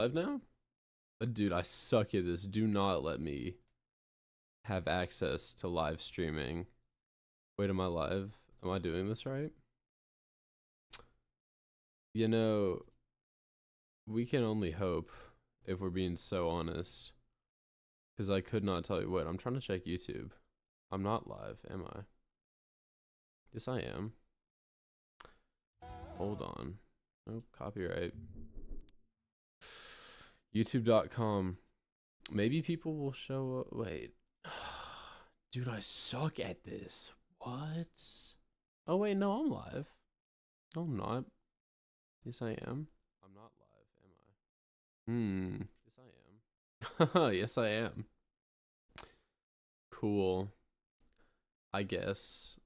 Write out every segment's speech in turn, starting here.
Live now? Dude, I suck at this. Do not let me have access to live streaming. Wait, am I live? Am I doing this right? You know, we can only hope if we're being so honest. Because I could not tell you what. I'm trying to check YouTube. I'm not live, am I? Yes, I am. Hold on. Nope, copyright. YouTube.com. Maybe people will show up. Wait. Dude, I suck at this. What? Oh, wait, no, I'm live. No, I'm not. Yes, I am. I'm not live, am I? Yes, I am. Yes, I am. Cool. I guess.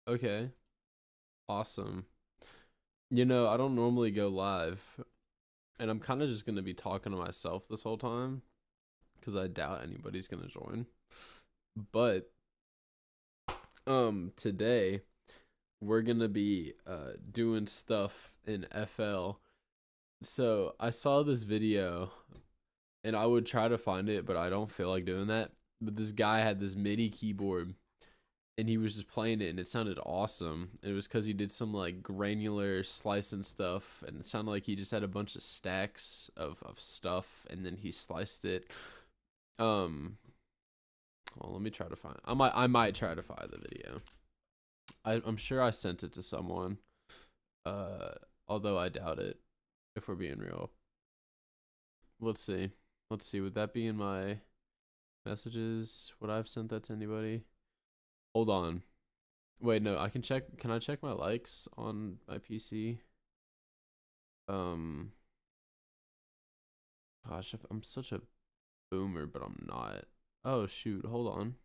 Okay. Awesome. You know, I don't normally go live, and I'm kind of just gonna be talking to myself this whole time, because I doubt anybody's gonna join. But today we're gonna be doing stuff in FL. So I saw this video, and I would try to find it, but I don't feel like doing that. But this guy had this MIDI keyboard, and he was just playing it, and it sounded awesome. And it was because he did some like granular slicing stuff, and it sounded like he just had a bunch of stacks of stuff, and then he sliced it. Well, let me try to find. I might try to find the video. I'm sure I sent it to someone. Although I doubt it, if we're being real. Let's see. Would that be in my messages? Would I have sent that to anybody? Hold on. Wait, no, I can check. Can I check my likes on my PC? Gosh, I'm such a boomer, but I'm not. Oh shoot, hold on.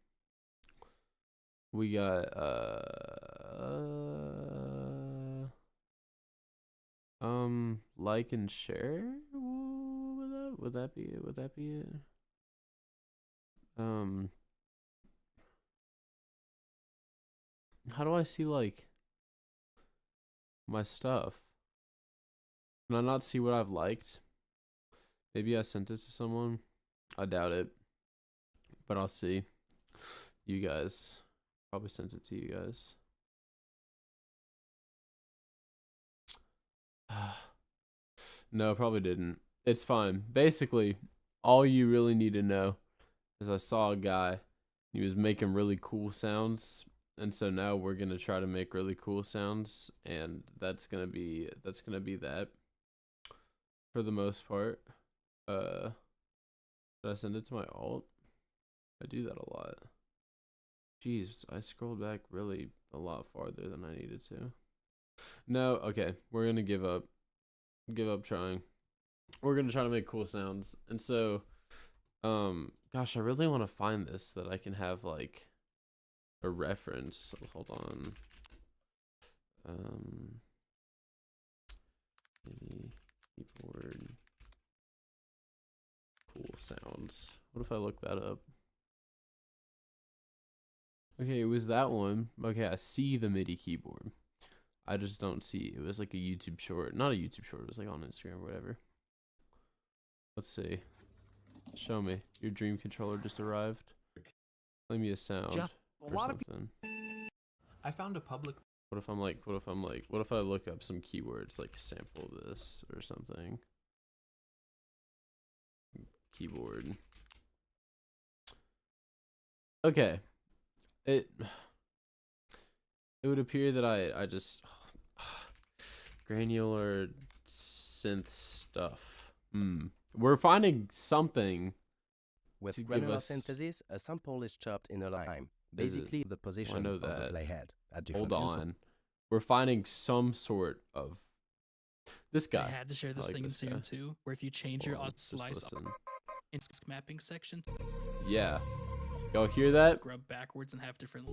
We got like and share. Would that be it? Would that be it? How do I see like my stuff? Can I not see what I've liked? Maybe I sent it to someone. I doubt it, but I'll see. You guys probably sent it to you guys. No, probably didn't. It's fine. Basically, all you really need to know is I saw a guy. He was making really cool sounds, and so now we're gonna try to make really cool sounds, and that's gonna be that for the most part. Did I send it to my alt? I do that a lot. Jeez, I scrolled back really a lot farther than I needed to. No, okay, we're gonna give up. Give up trying. We're gonna try to make cool sounds, and so, gosh, I really want to find this so that I can have like a reference. Hold on. MIDI keyboard cool sounds. What if I look that up? Okay, it was that one. Okay, I see the MIDI keyboard. I just don't see. It was like a YouTube short. Not a YouTube short. It was like on Instagram or whatever. Let's see. Show me. Your dream controller just arrived. Play me a sound or something. I found a public. What if I look up some keywords like sample this or something? Keyboard. Okay. It would appear that I just granular synth stuff. We're finding something. With granular synthesis, a sample is chopped in a line, basically the position of the playhead at different Hold on. We're finding some sort of this guy. I had to share this thing soon too, where if you change your slice in mapping section. Yeah. Y'all hear that? Grub backwards and have different.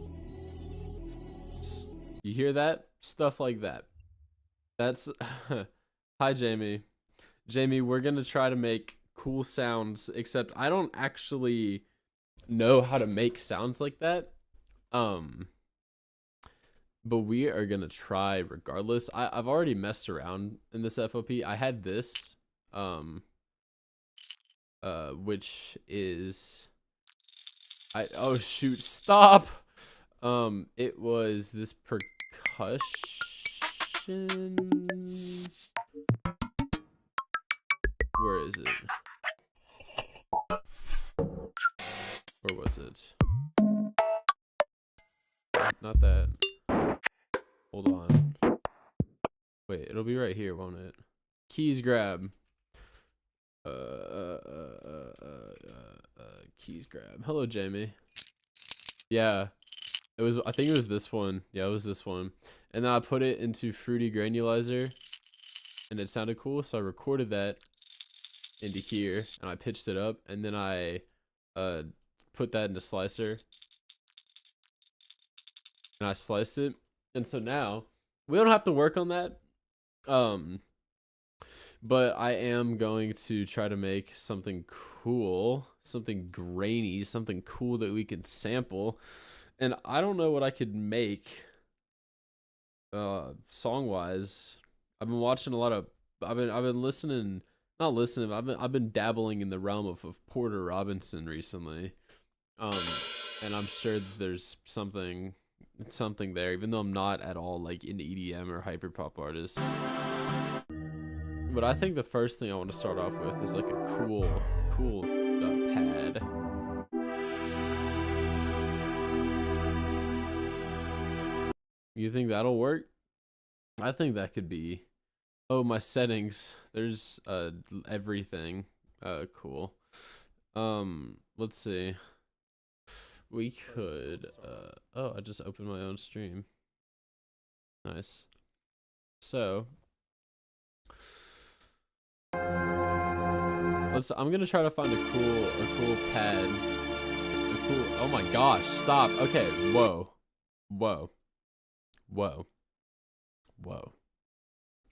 You hear that? Stuff like that. That's Hi Jamie. Jamie, we're gonna try to make cool sounds, except I don't actually know how to make sounds like that. but we are gonna try regardless. I've already messed around in this FOP. I had this, which is, oh shoot, stop. It was this percussion. Where is it? Where was it? Not that. Hold on. Wait, it'll be right here, won't it? Keys grab. Keys grab. Hello, Jamie. Yeah. It was, I think it was this one. Yeah, it was this one. And then I put it into Fruity Granulizer and it sounded cool, so I recorded that into here and I pitched it up, and then I put that into Slicer and I sliced it, and so now we don't have to work on that, but I am going to try to make something cool, something grainy, something cool that we can sample. And I don't know what I could make song wise. I've been watching a lot of, I've been listening, not listening, I've been dabbling in the realm of Porter Robinson recently. And I'm sure that there's something there, even though I'm not at all like into EDM or hyperpop artists. But I think the first thing I want to start off with is like a cool pad. You think that'll work? I think that could be. Oh, my settings. There's everything. Cool. Let's see. We could oh, I just opened my own stream. Nice. So I'm gonna try to find a cool pad. Oh my gosh, stop. Okay, whoa.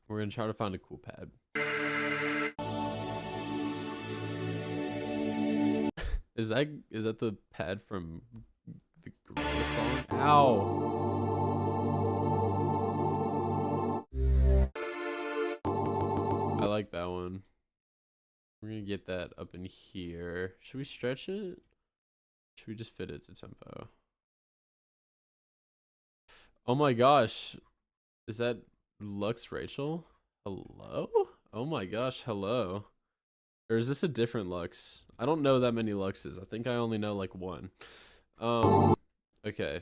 We're gonna try to find a cool pad. Is that the pad from the Gorilla song? Ow! I like that one. We're gonna get that up in here. Should we stretch it? Should we just fit it to tempo? Oh my gosh. Is that Lux Rachel? Hello? Oh my gosh, hello. Or is this a different Lux? I don't know that many Luxes. I think I only know like one. Okay.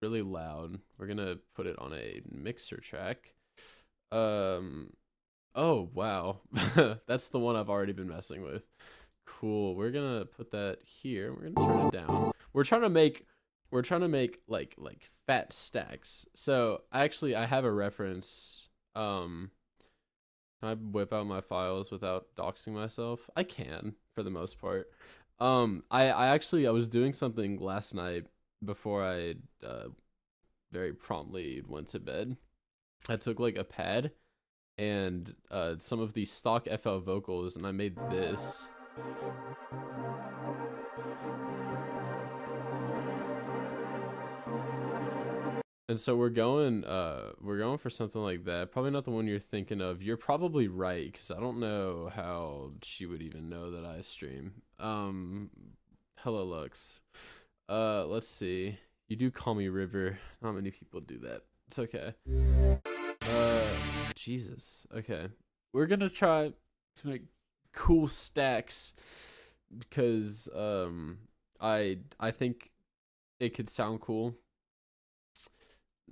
Really loud. We're gonna put it on a mixer track. Oh wow. That's the one I've already been messing with. Cool. We're gonna put that here. We're gonna turn it down. We're trying to make like fat stacks. So I have a reference. Can I whip out my files without doxing myself? I can, for the most part. I was doing something last night before I very promptly went to bed. I took like a pad and some of the stock FL vocals, and I made this. And so we're going for something like that. Probably not the one you're thinking of. You're probably right, because I don't know how she would even know that I stream. Hello Lux. Let's see. You do call me River. Not many people do that. It's okay. Jesus. Okay. We're gonna try to make cool stacks because I think it could sound cool.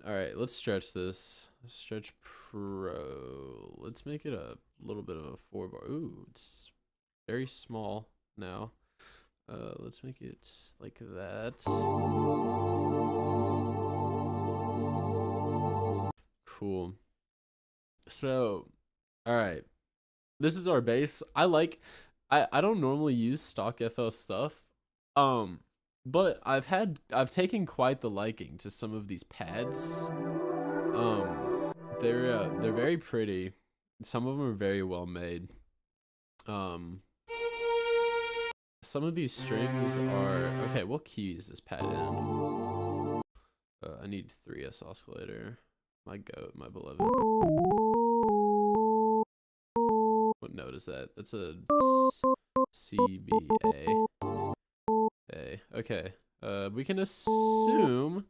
All right, let's stretch this. Stretch Pro. Let's make it a little bit of a 4-bar. Ooh, it's very small now. Let's make it like that. Cool. So, all right. This is our bass. I don't normally use stock FL stuff. But I've taken quite the liking to some of these pads. They're very pretty. Some of them are very well made. Some of these strings are okay. What key is this pad in? I need 3S oscillator. My goat, my beloved. What note is that? That's a CBA. A. Okay. We can assume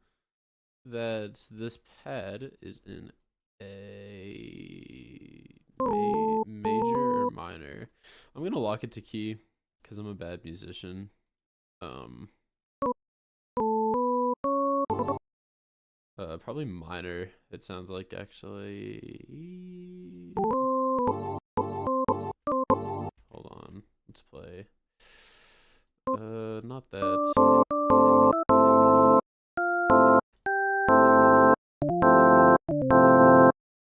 that this pad is in a major or minor. I'm gonna lock it to key because I'm a bad musician. Probably minor. It sounds like actually. Hold on. Let's play. Not that.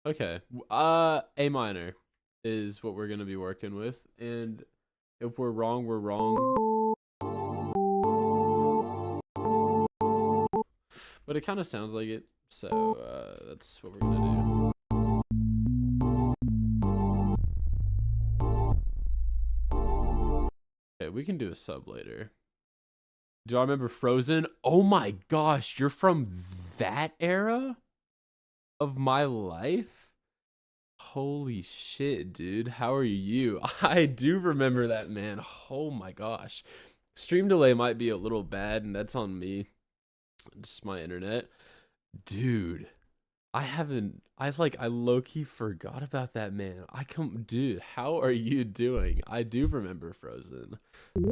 Okay. A minor is what we're gonna be working with, and if we're wrong, we're wrong. But it kind of sounds like it, so that's what we're gonna do. Okay, we can do a sub later. Do I remember Frozen? Oh my gosh, you're from that era of my life? Holy shit, dude. How are you? I do remember that, man. Oh my gosh. Stream delay might be a little bad, and that's on me. Just my internet. Dude, I low-key forgot about that, man. Dude, how are you doing? I do remember Frozen.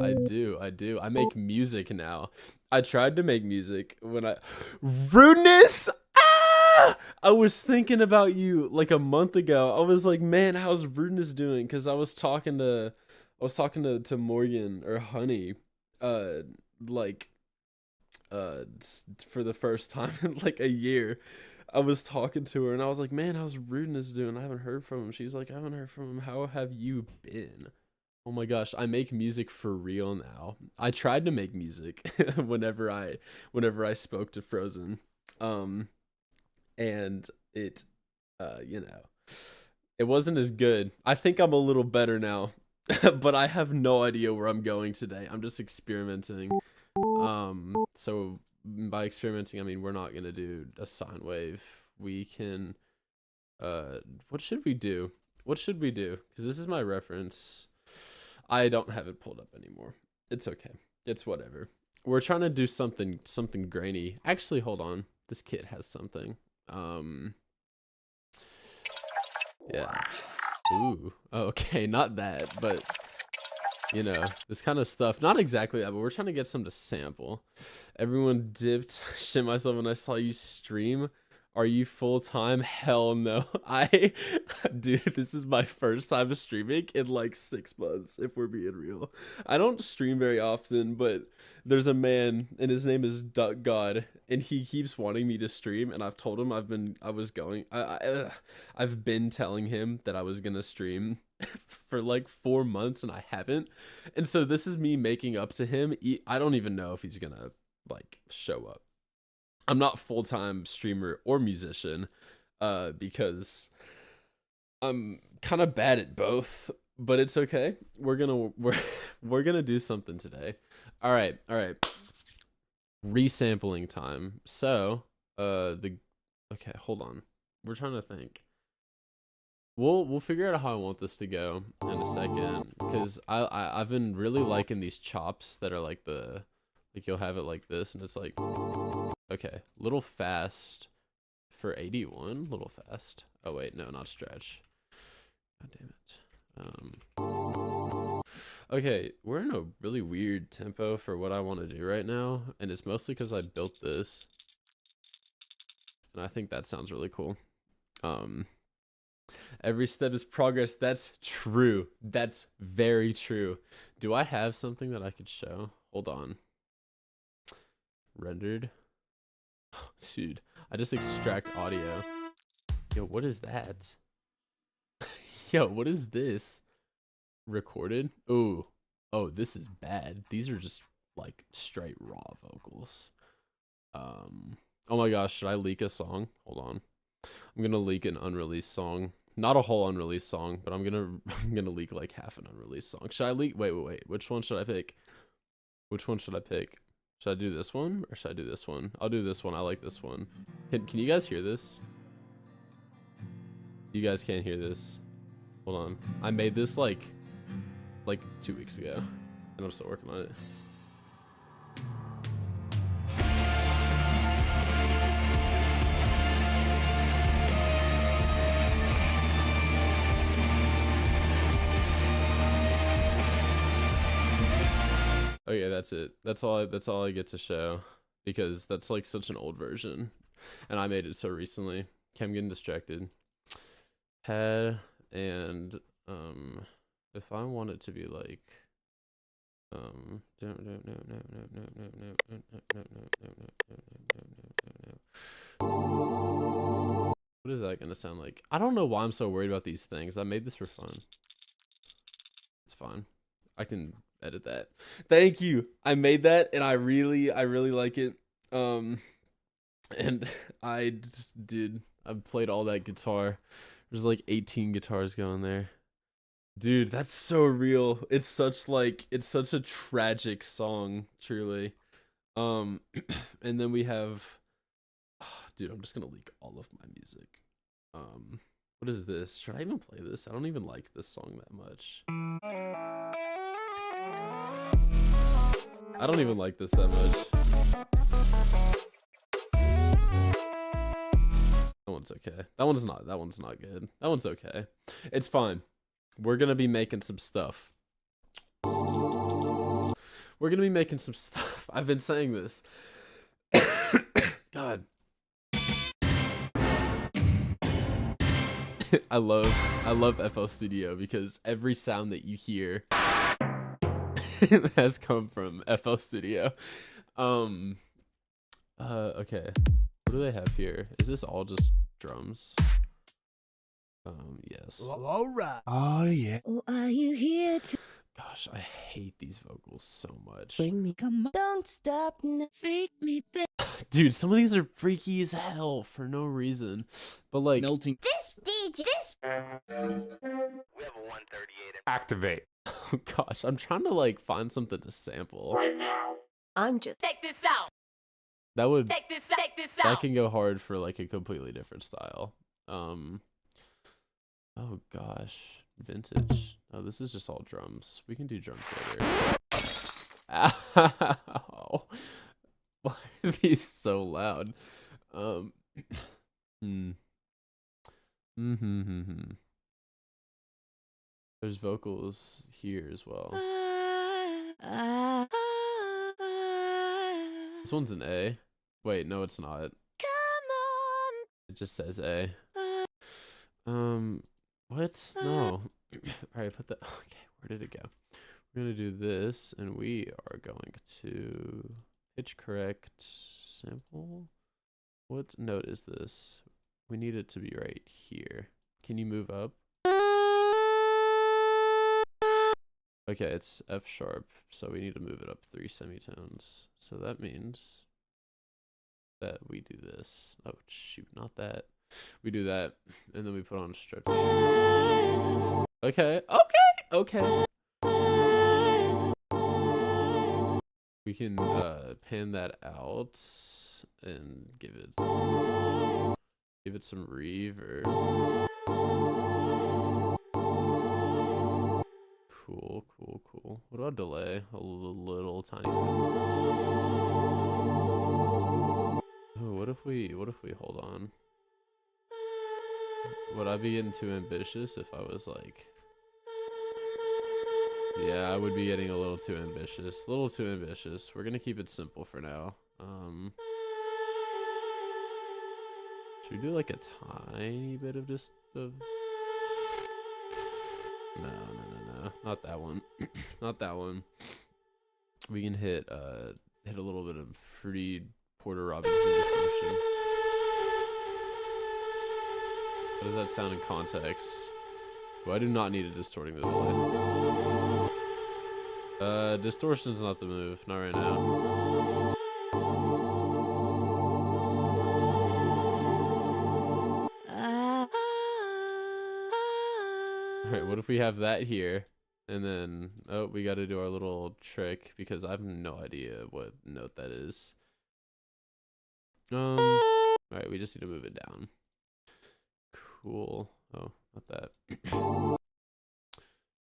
I do. I make music now. I tried to make music when Rudeness! Ah! I was thinking about you like a month ago. I was like, man, how's Rudeness doing? Because I was talking to Morgan or Honey, for the first time in like a year. I was talking to her and I was like, man, how's Rudeness doing? I haven't heard from him. She's like, I haven't heard from him. How have you been? Oh my gosh, I make music for real now. I tried to make music whenever I spoke to Frozen. And it it wasn't as good. I think I'm a little better now. But I have no idea where I'm going today. I'm just experimenting. So by experimenting, I mean we're not gonna do a sine wave. We can what should we do? Because this is my reference. I don't have it pulled up anymore. It's okay. It's whatever. We're trying to do something grainy. Actually, hold on. This kit has something. Yeah. Ooh. Okay, not that, but you know, this kind of stuff. Not exactly that, but we're trying to get some to sample. Everyone dipped. Shit myself when I saw you stream. Are you full-time? Hell no. Dude, this is my first time streaming in like 6 months, if we're being real. I don't stream very often, but there's a man, and his name is Duck God, and he keeps wanting me to stream, and I've told him I've been telling him that I was gonna stream for like 4 months, and I haven't. And so this is me making up to him. I don't even know if he's gonna like show up. I'm not full-time streamer or musician, because I'm kind of bad at both, but it's okay. We're gonna do something today. All right. Resampling time. So, okay, hold on. We're trying to think. We'll figure out how I want this to go in a second, because I've been really liking these chops that are like you'll have it like this, and it's like. Okay, little fast for 81, little fast. Oh wait, no, not stretch. God damn it. Okay, we're in a really weird tempo for what I want to do right now, and it's mostly because I built this, and I think that sounds really cool. Every step is progress. That's true. That's very true. Do I have something that I could show? Hold on. Rendered. Dude, I just extract audio. Yo, what is that? Yo, what is this? Recorded? Ooh. Oh, this is bad. These are just like straight raw vocals. Oh my gosh, should I leak a song? Hold on. I'm gonna leak an unreleased song. Not a whole unreleased song, but I'm gonna leak like half an unreleased song. Should I leak? Wait. Which one should I pick? Should I do this one or should I do this one? I'll do this one. I like this one. Can you guys hear this? You guys can't hear this. Hold on. I made this like 2 weeks ago, and I'm still working on it. Okay, that's it. That's all I get to show, because that's like such an old version, and I made it so recently. Okay, I'm getting distracted. Pad and if I want it to be like what is that gonna sound like? I don't know why I'm so worried about these things. I made this for fun. It's fine. I can edit that. Thank you. I made that and I really like it. And I played all that guitar. There's like 18 guitars going there. Dude, that's so real. It's such a tragic song, truly. And then we have dude, I'm just gonna leak all of my music. What is this? Should I even play this? I don't even like this song that much. I don't even like this that much. That one's okay. That one's not good. That one's okay. It's fine. We're gonna be making some stuff. We're gonna be making some stuff. I've been saying this. God. I love FL Studio because every sound that you hear has come from FL Studio. Okay. What do they have here? Is this all just drums? Yes. All right. Oh yeah. Oh, are you here to Gosh, I hate these vocals so much. bring me? Come on, don't stop, freak me, baby. Dude, some of these are freaky as hell for no reason. But like Melting. This DJ, this. We have a 138. Activate. oh gosh, I'm trying to like find something to sample. I'm just. Check this out. That would Check this that out. can go hard for like a completely different style. Oh gosh, vintage. Oh, this is just all drums. We can do drums later. Ow. Why are these so loud? There's vocals here as well. This one's an A. Wait, no, it's not. Come on. It just says A. What? No. Alright, put that. Okay, where did it go? We're gonna do this, and we are going to pitch correct sample. What note is this? We need it to be right here. Can you move up? Okay, it's F sharp, so we need to move it up 3 semitones. So that means that we do this. Oh shoot, not that. We do that, and then we put on a stretch. Okay, okay. We can pan that out and give it some reverb. Cool. What about delay? A little tiny bit. Oh, what if we hold on? Would I be getting too ambitious if I was like... Yeah, I would be getting a little too ambitious. We're gonna keep it simple for now. Should we do like a tiny bit of just of... No. Not that one. Not that one. We can hit a little bit of free Porter Robinson distortion. How does that sound in context? Well, I do not need a distorting the delay. Distortion's not the move, not right now. Alright, what if we have that here, And then, oh, we got to do our little trick because I have no idea what note that is. All right, we just need to move it down. Cool. Oh, not that.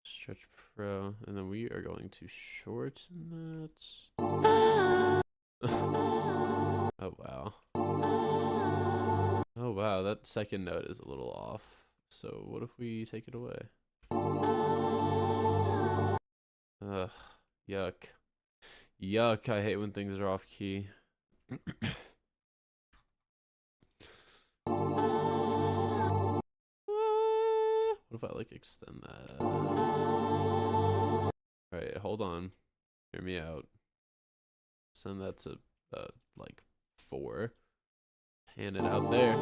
Stretch Pro, and then we are going to shorten that. Oh, wow. Oh, wow, that second note is a little off. So what if we take it away? Ugh, yuck. Yuck, I hate when things are off key. What if I like extend that? Alright, hold on. Hear me out. Send that to like 4. Hand it out there.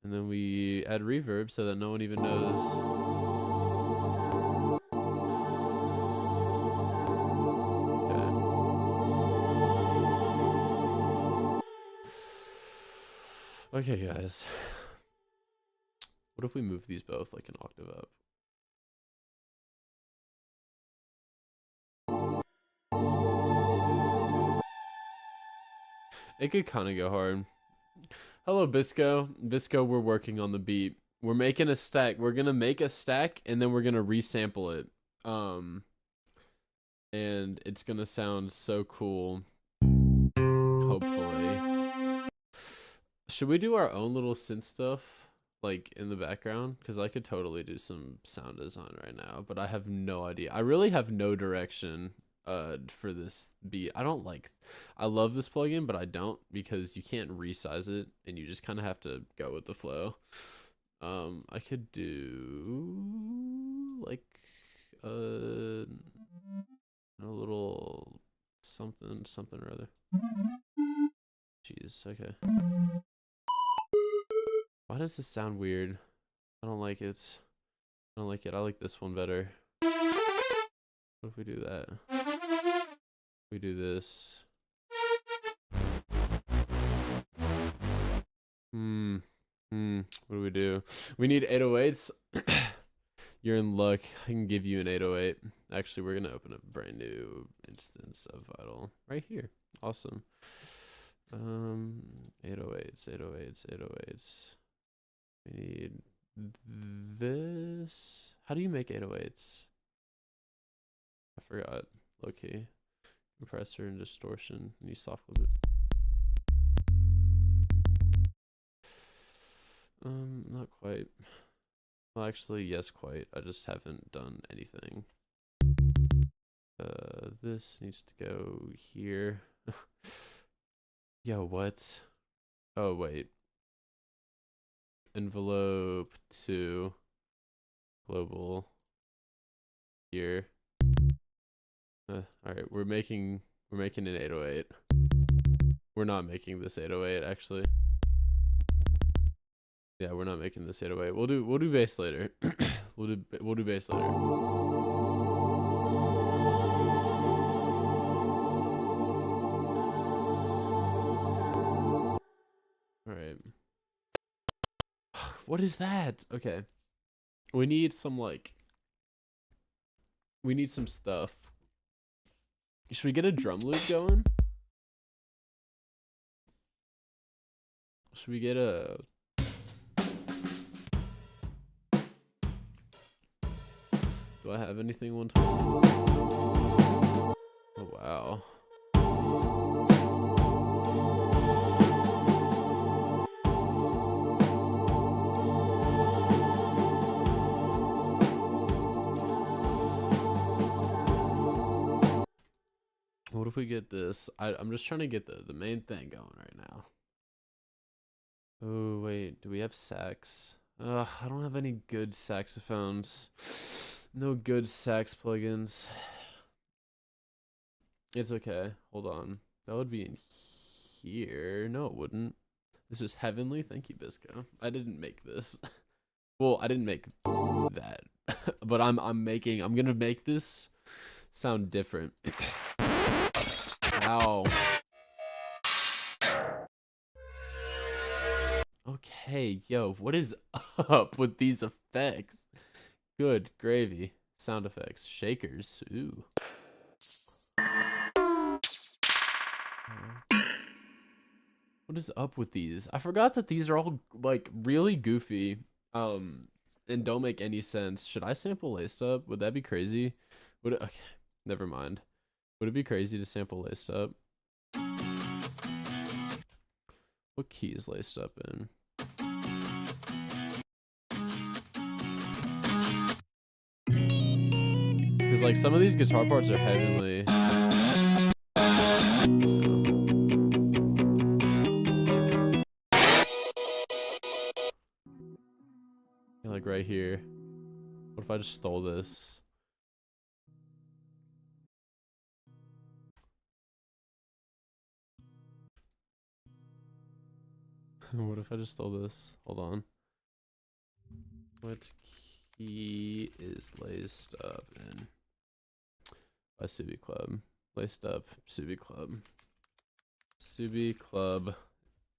And then we add reverb so that no one even knows. Okay, guys. What if we move these both like an octave up? It could kind of go hard. Hello, Bisco. Bisco, we're working on the beat. We're making a stack. We're gonna make a stack and then we're gonna resample it. And it's gonna sound so cool. Hopefully. Should we do our own little synth stuff, like, in the background? Because I could totally do some sound design right now, but I have no idea. I really have no direction for this beat. I love this plugin, but I don't, because you can't resize it, and you just kind of have to go with the flow. I could do, like, a little something or other. Jeez, okay. Why does this sound weird? I don't like it. I don't like it. I like this one better. What if we do that? We do this. What do we do? We need 808s. You're in luck. I can give you an 808. Actually, we're gonna open a brand new instance of Vital right here. Awesome. 808s. We need this. How do you make 808s? I forgot. Low key. Compressor and distortion. And you soft clip it. Not quite. Well, actually, yes, quite. I just haven't done anything. This needs to go here. Yo, what? Oh, wait. Envelope to global here. All right, we're making an 808. We're not making this 808 actually. Yeah, we're not making this 808. We'll do bass later. we'll do bass later. All right. What is that? Okay. We need some stuff. Should we get a drum loop going? Should we get a... Do I have anything 126? Oh, wow. What if we get this? I'm just trying to get the main thing going right now. Oh, wait. Do we have sax? I don't have any good saxophones. No good sax plugins. It's okay. Hold on. That would be in here. No, it wouldn't. This is heavenly. Thank you, Bisco. I didn't make this. Well, I didn't make that. But I'm gonna make this sound different. Ow. Okay, yo, what is up with these effects? Good gravy. Sound effects. Shakers. Ooh. What is up with these? I forgot that these are all like really goofy. And don't make any sense. Should I sample Laced Up? Would that be crazy? Would it, okay, never mind. Would it be crazy to sample Laced Up? What key is Laced Up in? Because like some of these guitar parts are heavenly. Like right here. What if I just stole this? What if I just stole this? Hold on. What key is Laced Up in? By Subi Club. Laced Up, Subi Club. Subi Club.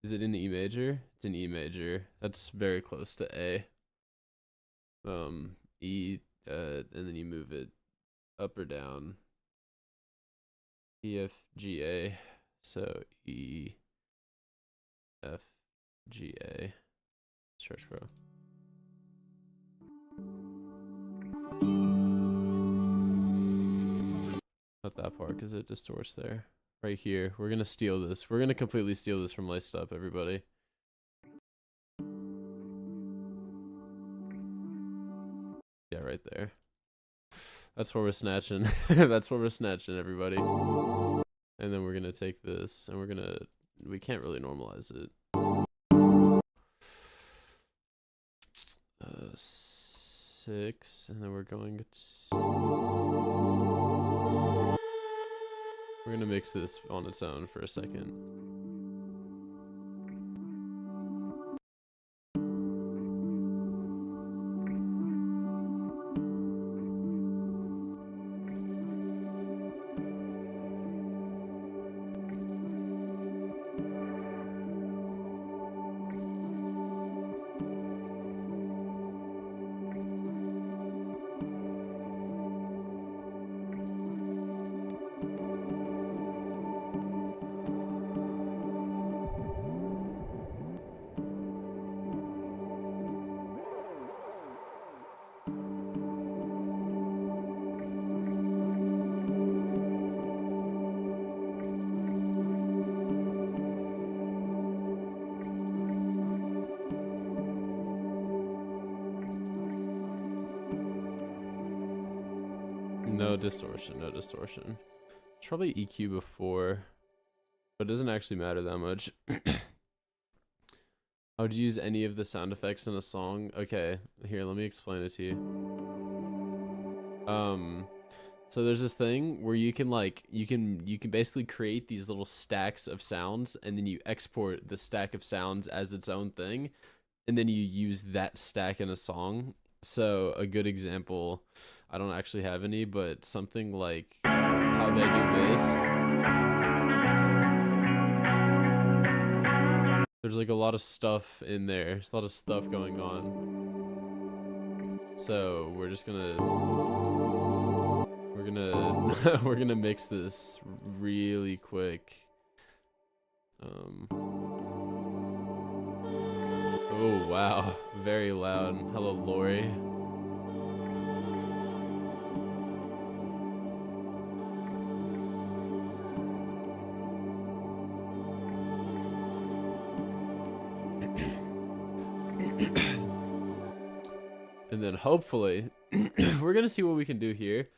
Is it in E major? It's in E major. That's very close to A. E, and then you move it up or down. E, F, G, A. So E, F, G, A. Stretch Pro. Not that part because it distorts there. Right here. We're gonna steal this. We're gonna completely steal this from Laced Up, everybody. Yeah, right there. That's where we're snatching. That's where we're snatching, everybody. And then we're gonna take this and we can't really normalize it. 6, and then we're gonna mix this on its own for a second. No distortion, no distortion. It's probably EQ before, but it doesn't actually matter that much. I would use any of the sound effects in a song. Okay, here, let me explain it to you. So there's this thing where you can basically create these little stacks of sounds, and then you export the stack of sounds as its own thing, and then you use that stack in a song. So a good example, I don't actually have any, but something like how they do this. There's like a lot of stuff in there. There's a lot of stuff going on. So we're gonna mix this really quick. Oh wow, very loud. Hello, Lori. And then hopefully, we're gonna see what we can do here.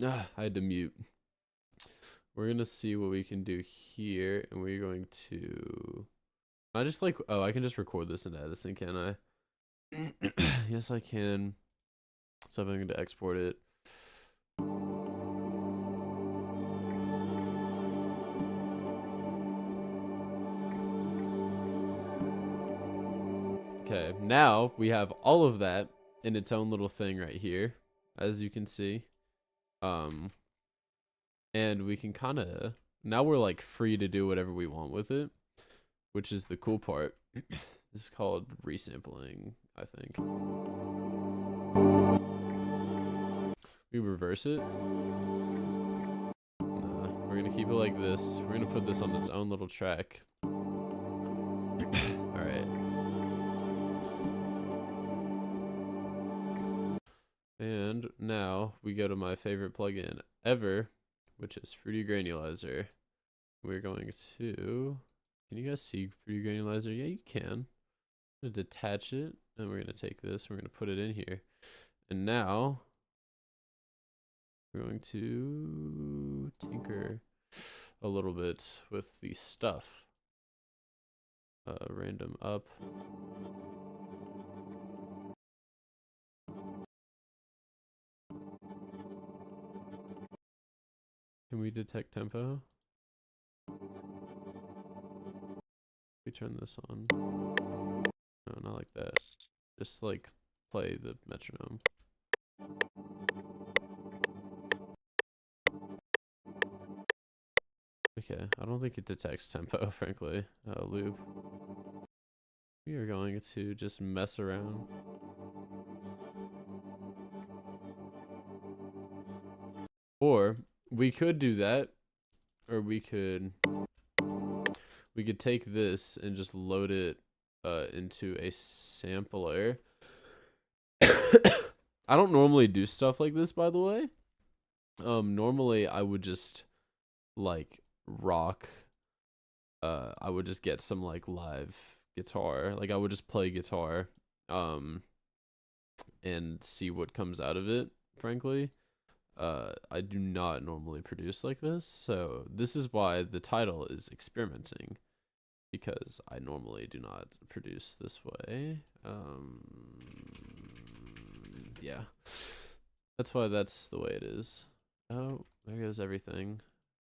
I had to mute. We're gonna see what we can do here, and we're going to... I just like, oh, I can just record this in Edison, can I? Yes, I can. So I'm going to export it. Okay, now we have all of that in its own little thing right here, as you can see. And we can kind of, now we're like free to do whatever we want with it, which is the cool part. It's called resampling, I think. We reverse it. We're gonna keep it like this. We're gonna put this on its own little track. Alright. And now we go to my favorite plugin ever, which is Fruity Granulizer. We're going to... Can you guys see Fruity Granulizer? Yeah, you can. I'm gonna detach it, and we're gonna take this, we're gonna put it in here. And now... we're going to tinker a little bit with the stuff. Random up. Can we detect tempo? We turn this on. No, not like that. Just like play the metronome. Okay, I don't think it detects tempo, frankly. Loop. We are going to just mess around. Or we could do that, or we could take this and just load it into a sampler. I don't normally do stuff like this, by the way. Normally I would just like rock. I would just get some like live guitar. Like I would just play guitar and see what comes out of it, frankly. I do not normally produce like this, so this is why the title is experimenting, because I normally do not produce this way. Yeah, that's why that's the way it is. Oh, there goes everything.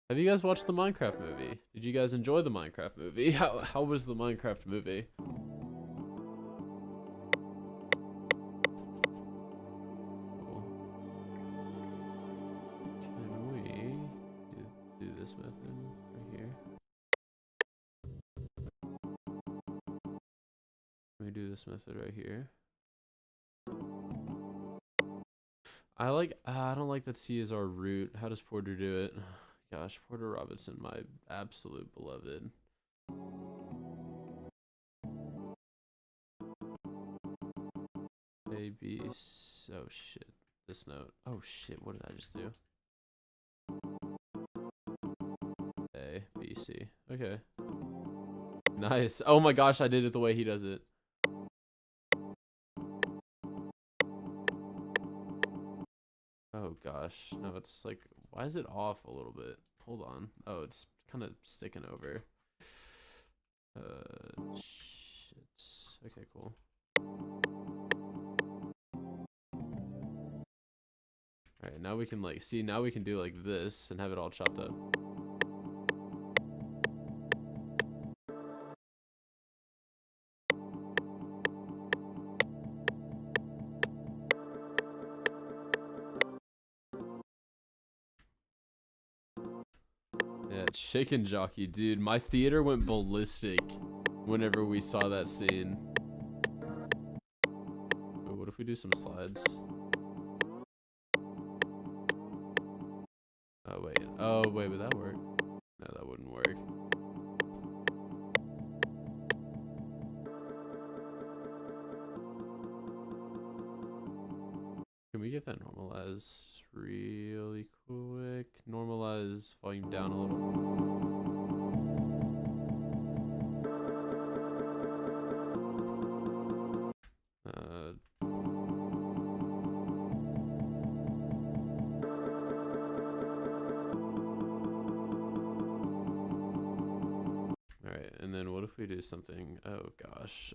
Have you guys watched the Minecraft movie? Did you guys enjoy the Minecraft movie? How was the Minecraft movie? This method right here. Let me do this method right here. I don't like that C is our root. How does Porter do it? Gosh, Porter Robinson, my absolute beloved. A, B, oh shit. This note. Oh shit, what did I just do? A, B, C. Okay. Nice. Oh my gosh, I did it the way he does it. Oh gosh. No, it's like, why is it off a little bit? Hold on. Oh, it's kind of sticking over. Shit. Okay, cool. Alright, now we can like, see, now we can do like this and have it all chopped up. Yeah, Chicken Jockey, dude. My theater went ballistic whenever we saw that scene. Oh, what if we do some slides? Oh, wait, would that work? No, that wouldn't work. Can we get that normalized really quick? Normalize volume down a little. Alright, and then what if we do something? Oh gosh.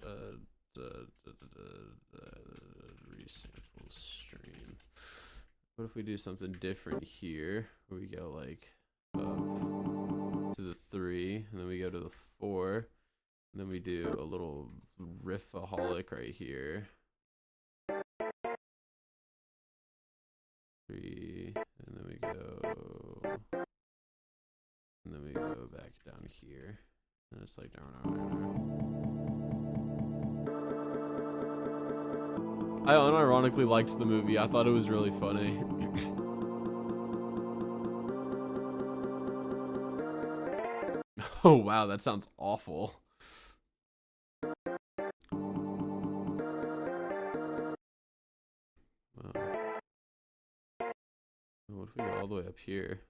Resample stream. What if we do something different here? Where we go like up to the 3, and then we go to the 4, and then we do a little riffaholic right here. 3, and then we go, and then we go back down here, and it's like I unironically liked the movie. I thought it was really funny. Oh wow, that sounds awful. Wow. What if we go all the way up here?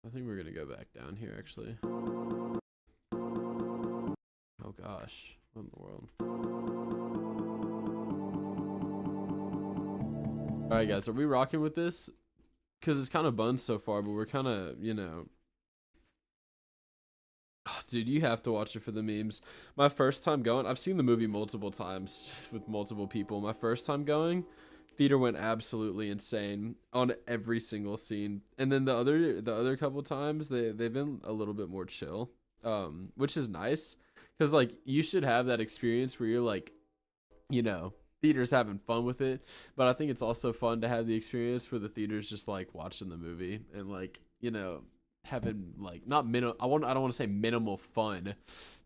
I think we're gonna go back down here actually. Oh gosh, what in the world? Alright guys, are we rocking with this? Because it's kind of buns so far, but we're kind of, you know... Oh, dude, you have to watch it for the memes. My first time going, I've seen the movie multiple times, just with multiple people. My first time going, theater went absolutely insane on every single scene. And then the other couple times, they've been a little bit more chill, which is nice. Because, like, you should have that experience where you're, like, you know... theater's having fun with it, but I think it's also fun to have the experience where the theater's just like watching the movie and like, you know, having like not I don't want to say minimal fun,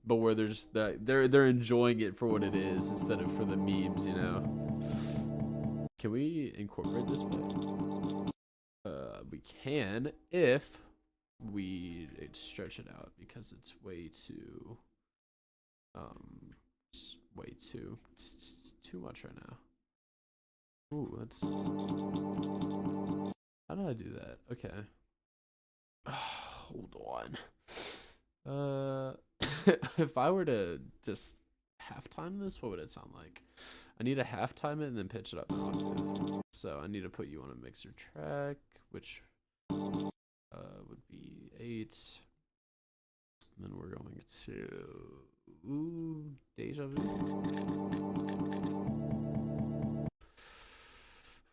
but where they're just they're enjoying it for what it is instead of for the memes, you know. Can we incorporate this back? We can if we stretch it out because it's way too too much right now. Ooh, that's... How did I do that? Okay. Hold on. If I were to just halftime this, what would it sound like? I need to halftime it and then pitch it up an octave. So I need to put you on a mixer track, which would be 8. And then we're going to Deja Vu.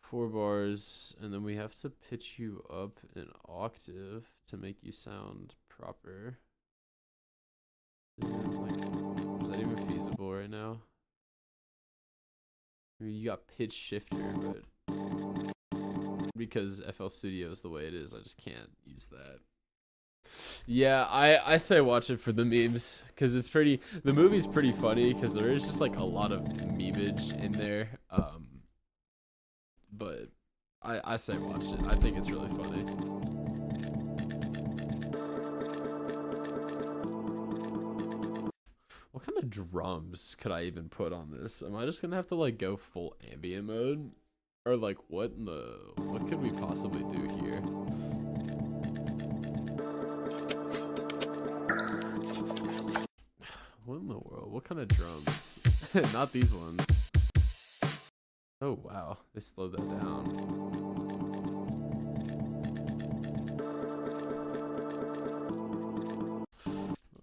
4 bars, and then we have to pitch you up an octave to make you sound proper. Like, is that even feasible right now? I mean, you got pitch shifter, but because FL Studio is the way it is, I just can't use that. Yeah, I say watch it for the memes because it's pretty. The movie's pretty funny because there is just like a lot of memeage in there. But I say watch it. I think it's really funny. What kind of drums could I even put on this? Am I just gonna have to like go full ambient mode, or like what could we possibly do here? What in the world? What kind of drums? Not these ones. Oh wow, they slowed that down.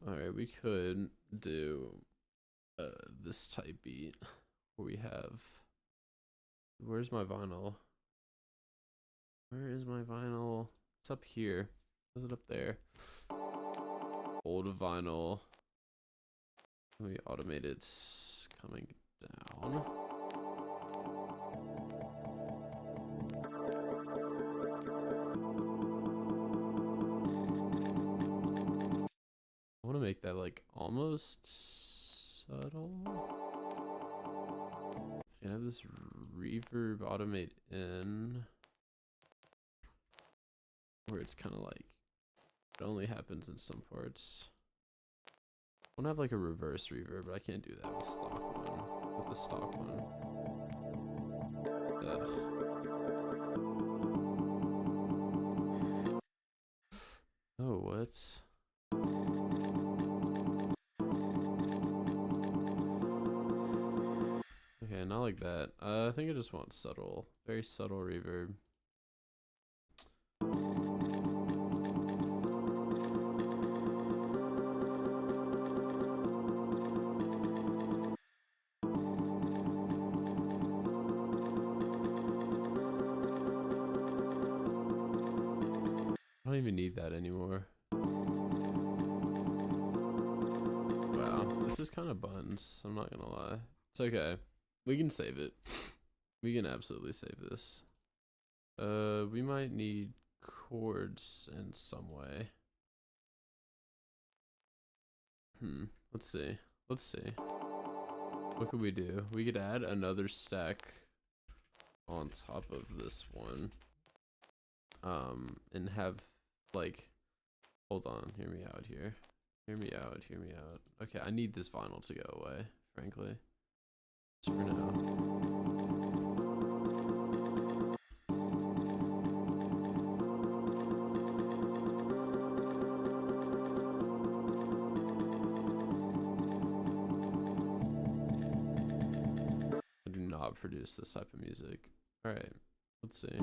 Alright, we could do this type beat where we have... Where's my vinyl? Where is my vinyl? It's up here. Is it up there? Old vinyl. We automate it coming down. I want to make that like almost subtle. And have this reverb automate in where it's kind of like it only happens in some parts. I want to have like a reverse reverb, but I can't do that with stock one. With the stock one. Ugh. Oh, what? Okay, not like that. I think I just want subtle, very subtle reverb. I don't even need that anymore. Wow, this is kind of buns. I'm not gonna lie. It's okay. We can save it. We can absolutely save this. We might need chords in some way. Let's see. What could we do? We could add another stack on top of this one. And have like, hold on, hear me out here. Hear me out. Okay, I need this vinyl to go away, frankly. Just for now. Produce this type of music. All right, let's see.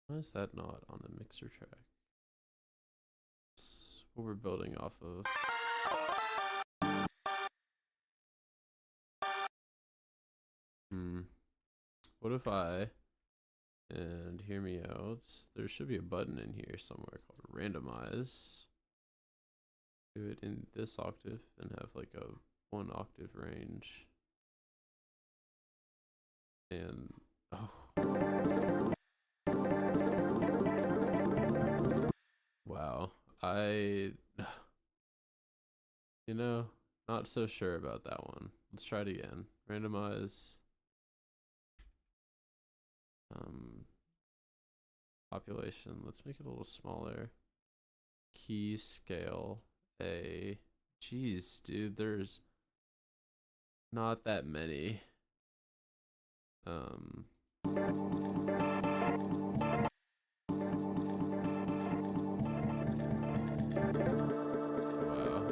Why is that not on a mixer track? That's what we're building off of. What if and hear me out, there should be a button in here somewhere called randomize. Do it in this octave and have like a 1 octave range. And wow, not so sure about that one. Let's try it again. Randomize population. Let's make it a little smaller. Key scale A. Jeez, dude, there's not that many. Wow,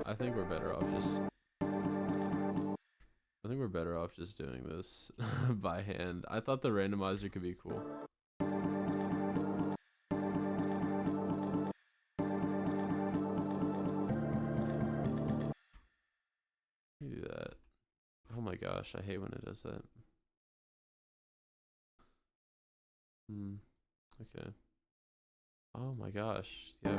I think we're better off just doing this by hand. I thought the randomizer could be cool. Do that. Oh my gosh, I hate when it does that. Okay. Oh my gosh, yo.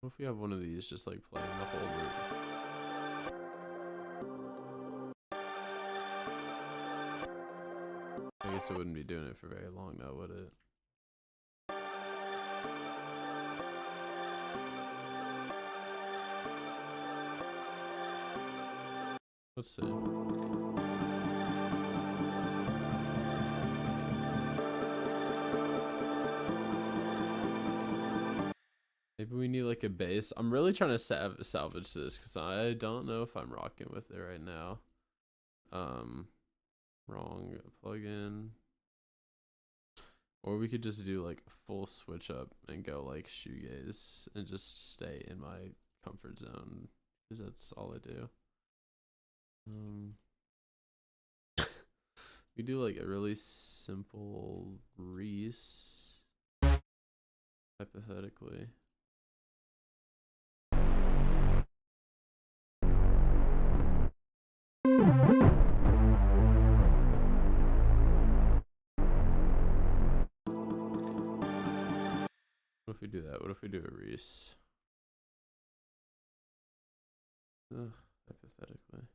What if we have one of these just like playing the whole loop? I guess it wouldn't be doing it for very long now, would it? Let's see. Maybe we need like a bass. I'm really trying to salvage this because I don't know if I'm rocking with it right now. Wrong plugin. Or we could just do like a full switch up and go like shoegaze and just stay in my comfort zone because that's all I do. We do like a really simple Reese, hypothetically. What if we do that? What if we do a Reese? Hypothetically.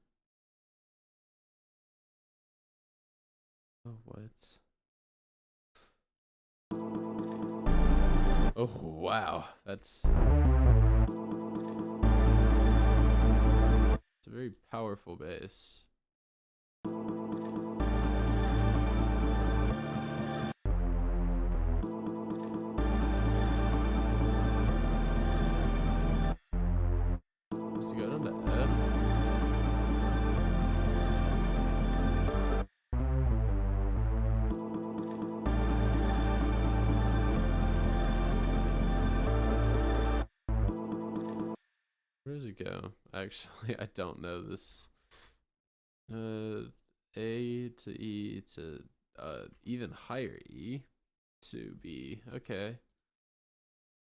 Oh, what? Oh, wow. It's a very powerful bass. Does it go down to F? Where does it go? Actually, I don't know this. A to E to even higher E to B. Okay.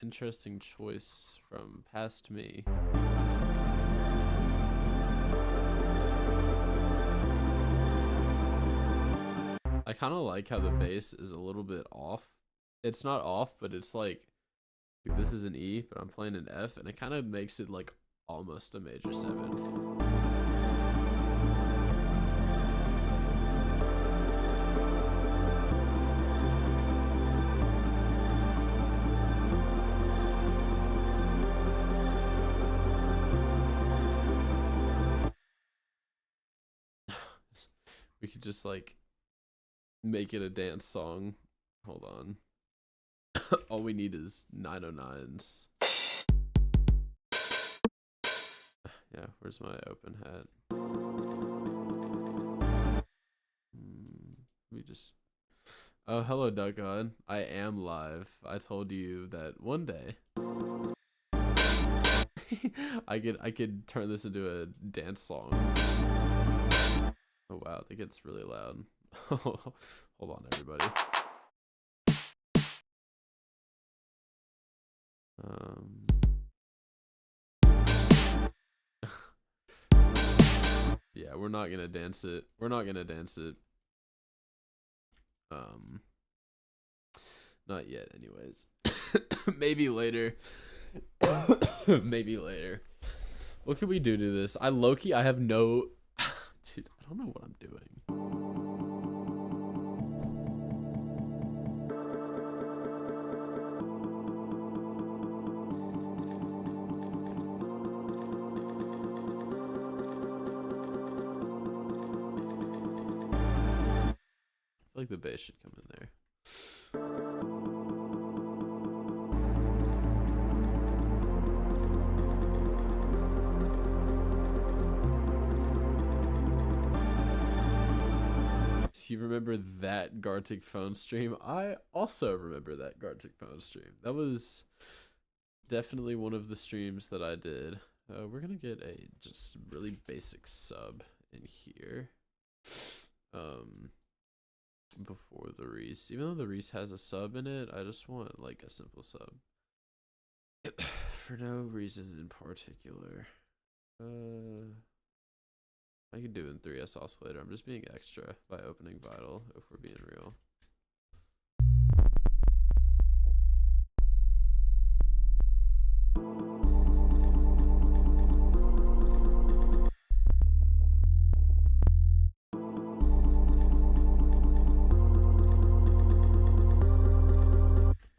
Interesting choice from past me. I kind of like how the bass is a little bit off it's not off, but it's like this is an E, but I'm playing an F, and it kind of makes it like almost a major seventh. We could just like make it a dance song. Hold on. All we need is 909s. Yeah, where's my open hat? We just. Oh, hello, Duck God. I am live. I told you that one day I could turn this into a dance song. Oh wow, that gets really loud. Hold on, everybody. Yeah, we're not gonna dance it. We're not gonna dance it. Not yet, anyways. Maybe later. Maybe later. What can we do to this? I have no. Dude, I don't know what I'm doing. I feel like the bass should come in there. You remember that Gartic phone stream? I also remember that Gartic phone stream. That was definitely one of the streams that I did. We're gonna get a just really basic sub in here. Before the Reese. Even though the Reese has a sub in it, I just want like a simple sub. For no reason in particular. I could do it in 3S Oscillator. I'm just being extra by opening Vital, if we're being real.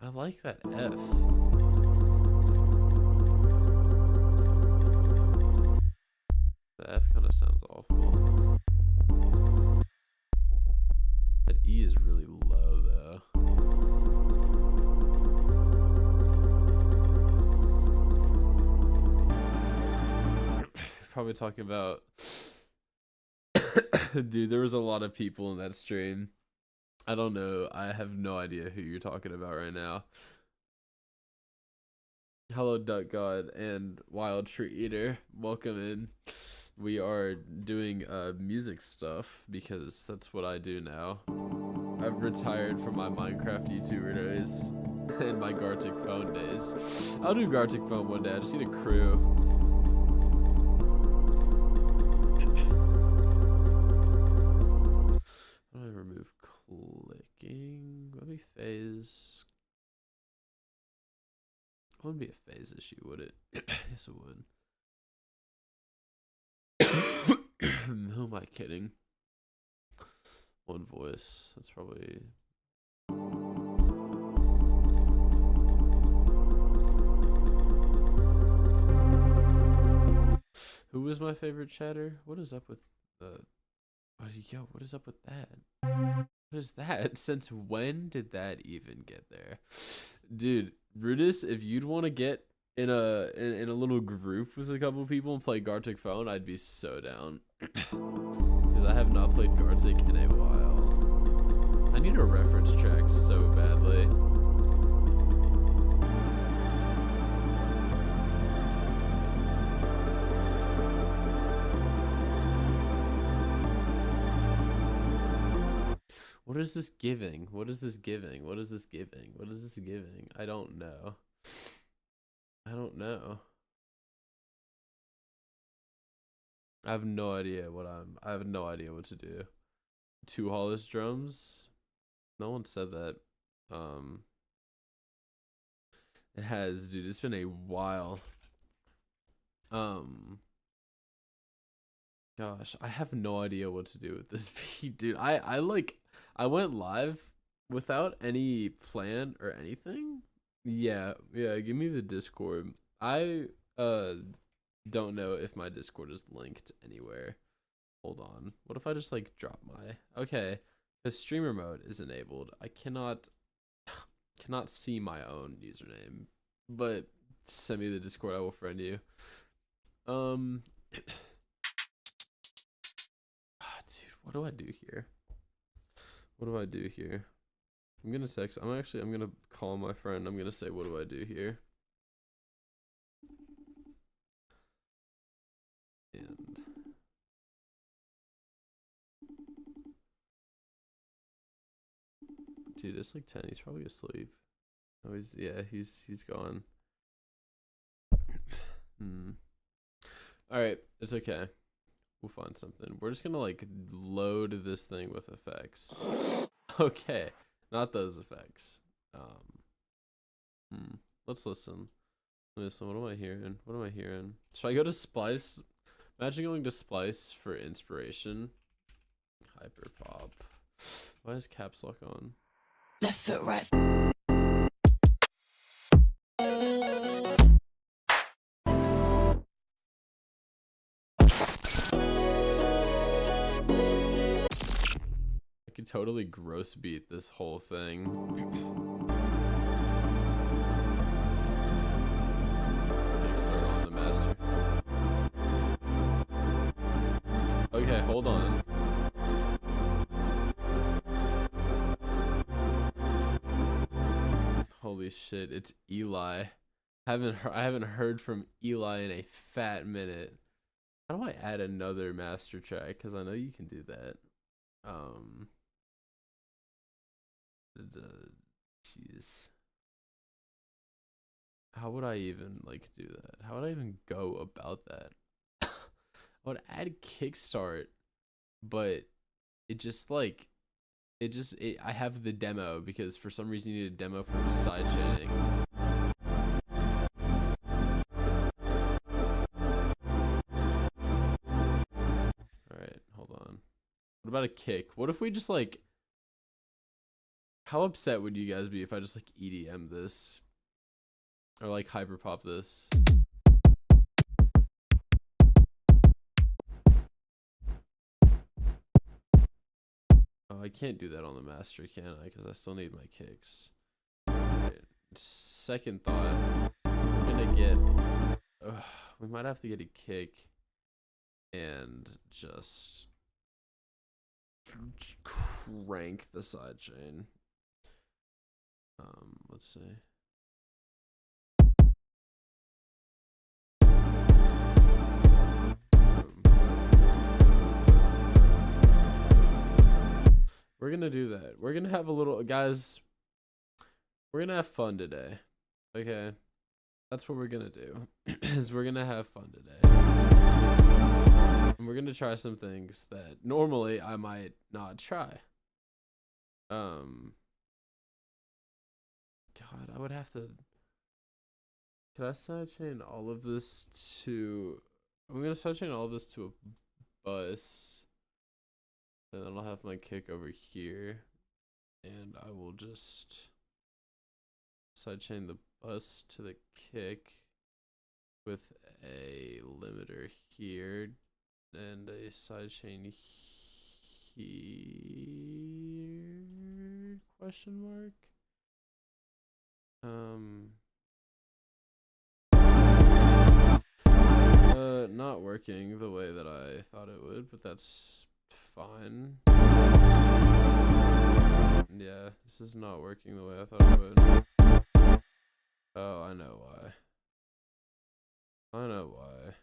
I like that F. The F kind of sounds awful. That E is really low though. Probably talking about dude, there was a lot of people in that stream. I don't know. I have no idea who you're talking about right now. Hello, Duck God and Wild Tree Eater. Welcome in. We are doing music stuff because that's what I do now. I've retired from my Minecraft YouTuber days and my Gartic phone days. I'll do Gartic phone one day. I just need a crew. How do I remove clicking? Let me phase. It wouldn't be a phase issue, would it? Yes, it would. Who am I kidding? One voice. That's probably. Who was my favorite chatter? What is up with the? Yo, what is up with that? What is that? Since when did that even get there? Dude, Rudis, if you'd want to get in a little group with a couple people and play Gartic phone, I'd be so down. Because I have not played Gartic in a while. I need a reference track so badly. What is this giving? What is this giving? What is this giving? What is this giving? I don't know. I don't know. I have no idea I have no idea what to do. 2 Hollis drums? No one said that. It has, dude. It's been a while. Gosh, I have no idea what to do with this beat, dude. I went live without any plan or anything. Yeah, give me the Discord. I don't know if my Discord is linked anywhere. Hold on. What if I just like drop my okay, the streamer mode is enabled. I cannot see my own username, but send me the Discord, I will friend you. Dude, what do I do here? I'm gonna text. I'm gonna call my friend. I'm gonna say, what do I do here? And dude, it's like 10. He's probably asleep. Oh, he's gone. All right, it's okay. We'll find something. We're just gonna like load this thing with effects. Okay, not those effects. Let's listen. Listen, what am I hearing? Should I go to Splice? Imagine going to Splice for inspiration. Hyperpop. Why is caps lock on? Left foot, right. I could totally gross beat this whole thing. Start on the master. Okay, hold on. Holy shit, it's Eli. I haven't heard from Eli in a fat minute. How do I add another master track? Because I know you can do that. Jeez. How would I even like do that? How would I even go about that? I would add kickstart, but it just like I have the demo because for some reason you need a demo for sidechaining. Alright, hold on. What about a kick? What if we just like, how upset would you guys be if I just like EDM this? Or like hyperpop this? Oh, I can't do that on the master, can I? Because I still need my kicks. Right. Second thought, we're gonna get, we might have to get a kick and just crank the sidechain. Let's see. We're gonna do that. We're gonna have a little, guys, we're gonna have fun today. Okay? That's what we're gonna do. Is we're gonna have fun today. And we're gonna try some things that normally I might not try. God, I would have to, could I sidechain all of this to, I'm gonna sidechain all of this to a bus. And then I'll have my kick over here. And I will just sidechain the bus to the kick with a limiter here and a sidechain here, question mark. Not working the way that I thought it would, but that's fine. Yeah, this is not working the way I thought it would. Oh, I know why.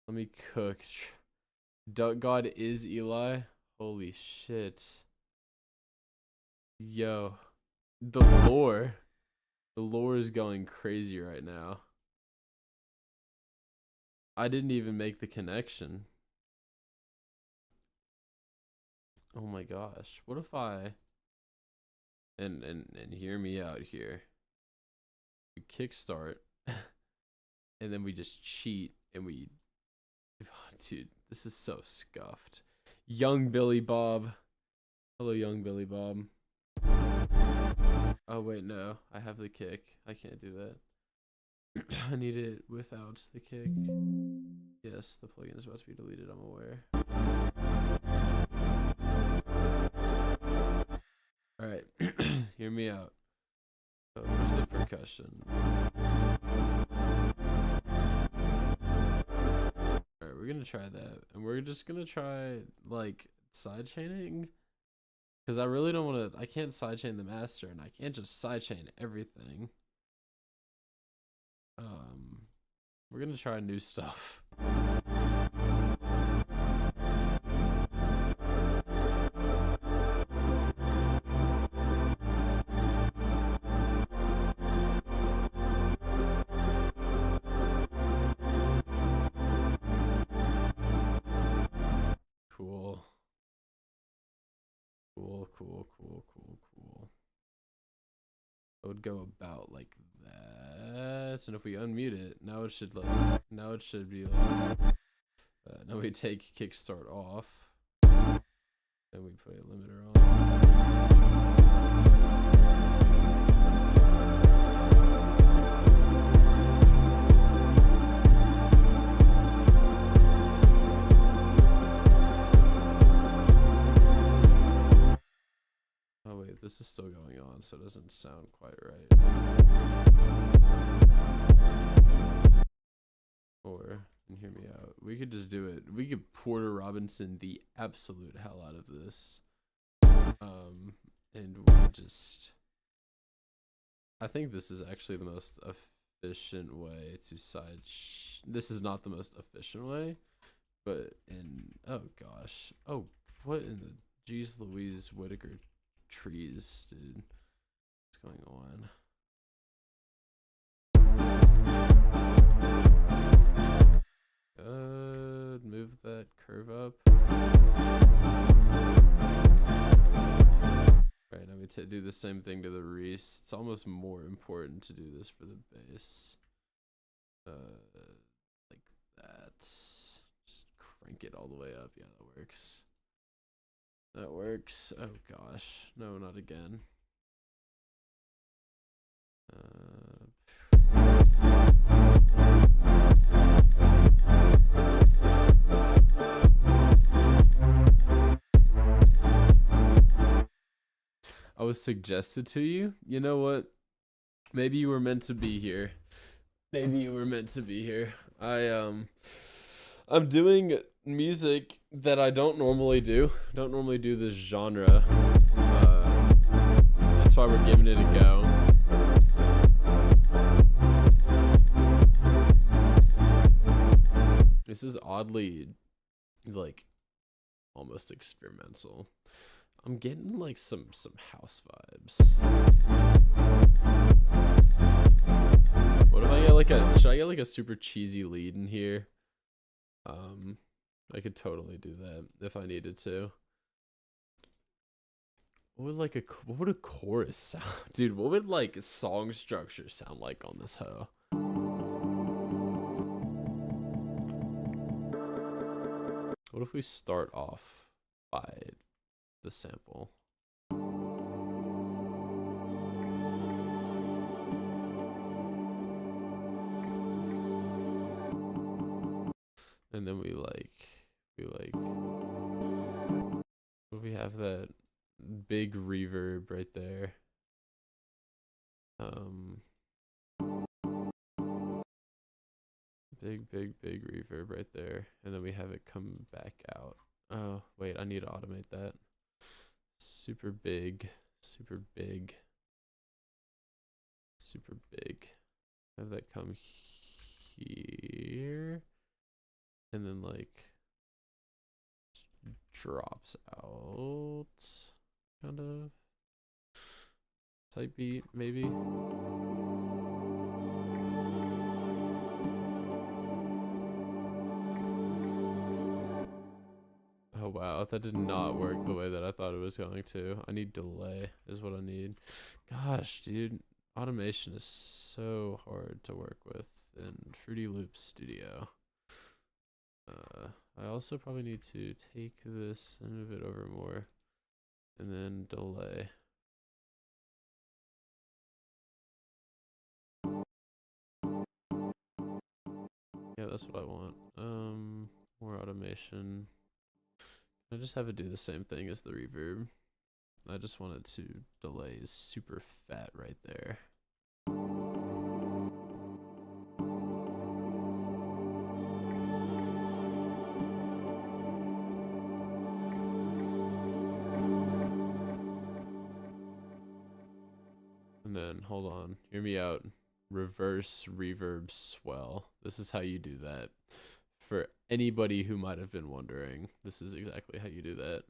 Let me cook. Duck God is Eli? Holy shit. Yo. The lore is going crazy right now. I didn't even make the connection. Oh my gosh. What if I and hear me out here. kickstart, and then we just cheat and we, dude, this is so scuffed. Young Billy Bob. Hello, young Billy Bob. Oh wait, no, I have the kick. I can't do that. I need it without the kick. Yes, the plugin is about to be deleted, I'm aware. Alright, hear me out. Oh, where's the percussion? Alright, we're gonna try that. And we're just gonna try, like, sidechaining. Because I really don't want to, I can't sidechain the master, and I can't just sidechain everything. We're gonna try new stuff. Cool. Cool. I would go about like that, and if we unmute it, now it should like, now it should be like, now we take kickstart off, then we put a limiter on. Oh wait, this is still going on, so it doesn't sound quite right. Or, and hear me out, we could just do it. We could Porter Robinson the absolute hell out of this. And we'll just, I think this is actually the most efficient way to this is not the most efficient way, but oh gosh. Oh, what in the Jeez Louise Whitaker trees, dude? What's going on? Good. Move that curve up. Right, now we do the same thing to the Reese. It's almost more important to do this for the bass. Like that. Just crank it all the way up. Yeah, that works. That works. Oh gosh. No, not again. I was suggested to you. You know what? Maybe you were meant to be here. Maybe you were meant to be here. I'm doing music that I don't normally do. Don't normally do this genre. That's why we're giving it a go. This is oddly, like, almost experimental. I'm getting like some house vibes. What if I get like should I get like a super cheesy lead in here? I could totally do that if I needed to. What would a chorus sound? Dude, what would like song structure sound like on this hoe? What if we start off by the sample? And then we we have that big reverb right there. Big reverb right there, and then we have it come back out. Oh wait, I need to automate that. Super big. Have that come here, and then like drops out, kind of type beat maybe. Oh wow, that did not work the way that I thought it was going to. I need delay is what I need. Gosh, dude, Automation is so hard to work with in Fruity Loop Studio. I also probably need to take this and move it over more, and then delay. Yeah, that's what I want. More automation. I just have it do the same thing as the reverb. I just wanted to delay is super fat right there. And then, hold on, hear me out. Reverse reverb swell. This is how you do that. For anybody who might have been wondering, this is exactly how you do that.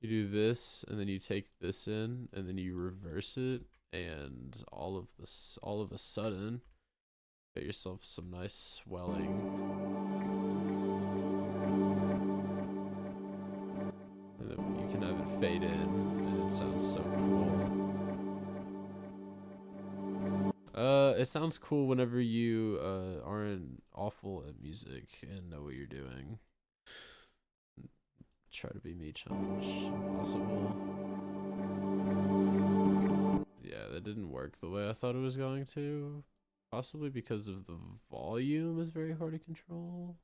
You do this, and then you take this in, and then you reverse it, and all of a sudden, get yourself some nice swelling. And then you can have it fade in, and it sounds so cool. It sounds cool whenever you aren't awful at music and know what you're doing. Try to be me challenge impossible. Yeah, that didn't work the way I thought it was going to. Possibly because of the volume is very hard to control.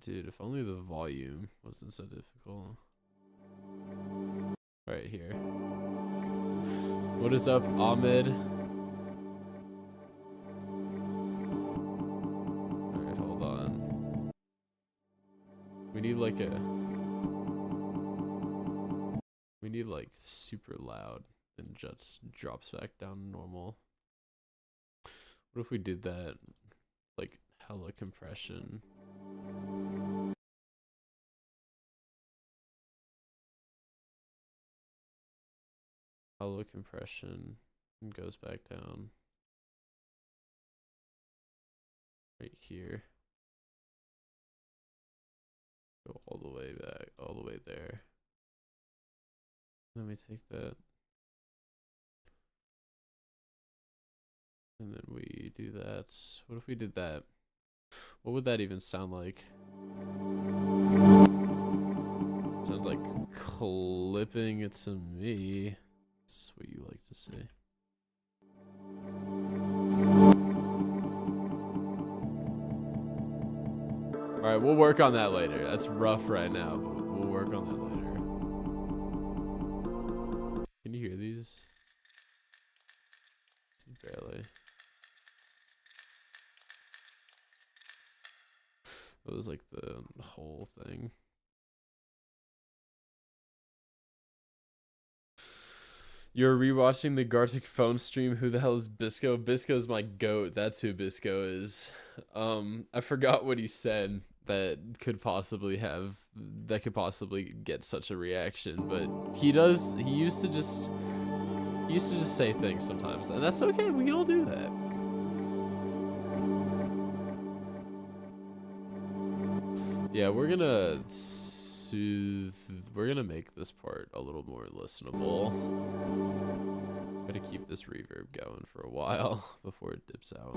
Dude, if only the volume wasn't so difficult. Right here. What is up, Ahmed? Alright, hold on. We need like super loud and just drops back down to normal. What if we did that like hella compression? Hella compression and goes back down right here. Go all the way back, all the way there. Let me take that. And then we do that. What if we did that? What would that even sound like? Sounds like clipping it to me. That's what you like to see. Alright, we'll work on that later. That's rough right now, but we'll work on that later. Can you hear these? Barely. It was like the whole thing. You're rewatching the Gartic Phone stream. Who the hell is Bisco? Bisco's my goat. That's who Bisco is. I forgot what he said that could possibly get such a reaction, but he used to just say things sometimes, and that's okay. We can all do that. Yeah, we're gonna make this part a little more listenable. Gotta keep this reverb going for a while before it dips out.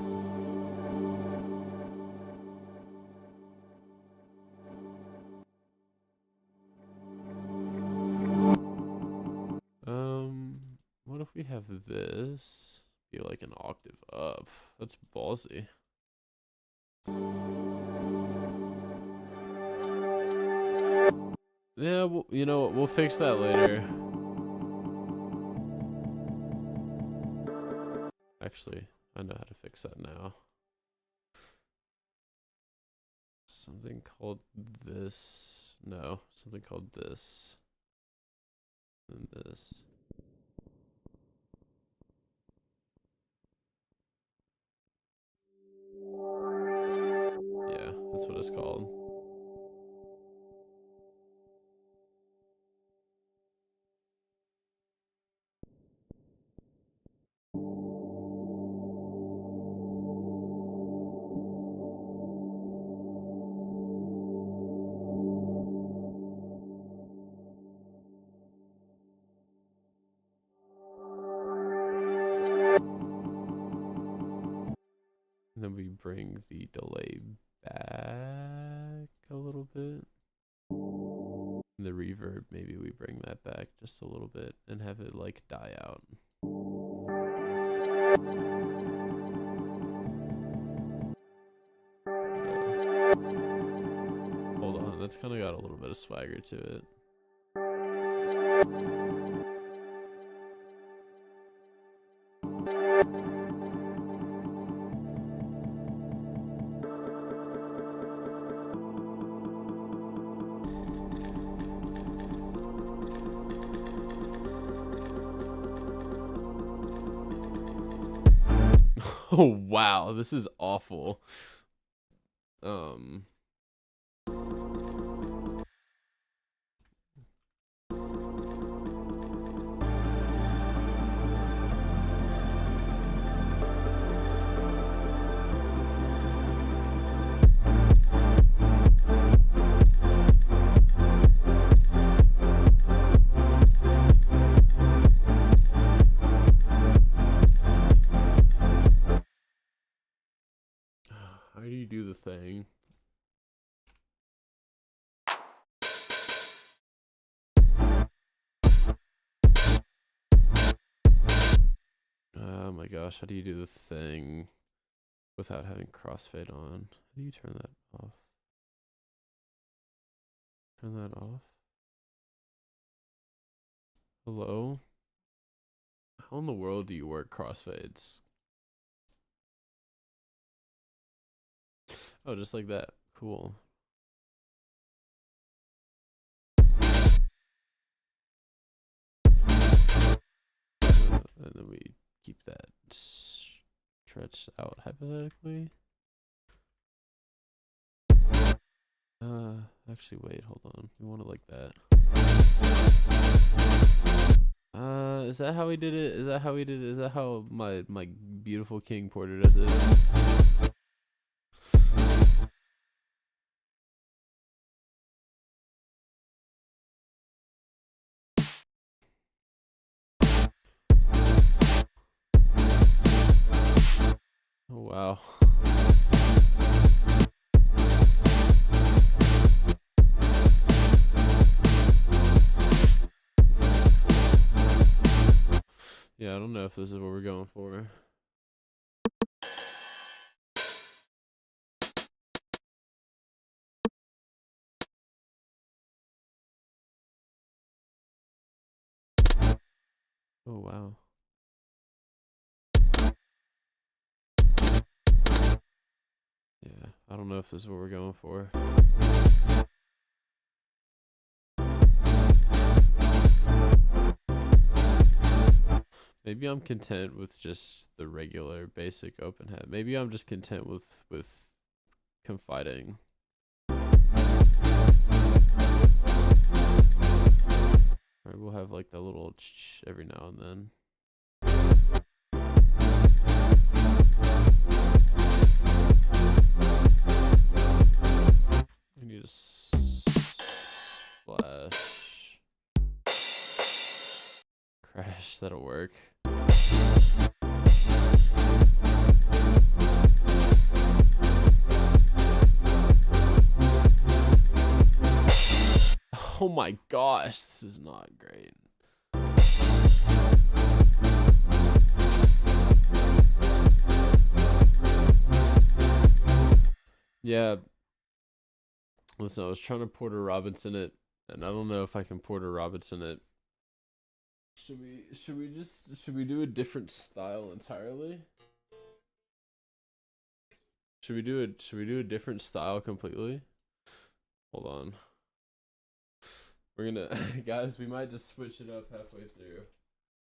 What if we have this be like an octave up? That's ballsy. Yeah, well, you know what? We'll fix that later. Actually, I know how to fix that now. Something called this. No, something called this. And this. Yeah, that's what it's called. bring the delay back a little bit. The reverb, maybe we bring that back just a little bit and have it like die out. Hold on, that's kind of got a little bit of swagger to it. Oh wow, this is awful. How do you do the thing? Oh my gosh, how do you do the thing without having crossfade on? How do you turn that off? Turn that off? Hello? How in the world do you work crossfades? Oh, just like that. Cool. And then we keep that stretched out hypothetically. Actually, wait, hold on. We want it like that. Is that how we did it? Is that how we did it? Is that how my beautiful King Porter does it? Oh, wow. Yeah, I don't know if this is what we're going for. Oh, wow. Yeah, I don't know if this is what we're going for. Maybe I'm content with just the regular basic open head. Maybe I'm just content with confiding. Alright, we'll have like that little every now and then. I need a splash. Crash, that'll work. Oh my gosh, this is not great. Yeah. Listen, I was trying to Porter Robinson it, and I don't know if I can Porter Robinson it. Should we do a different style entirely? Should we do a different style completely? Hold on. We're gonna guys, we might just switch it up halfway through.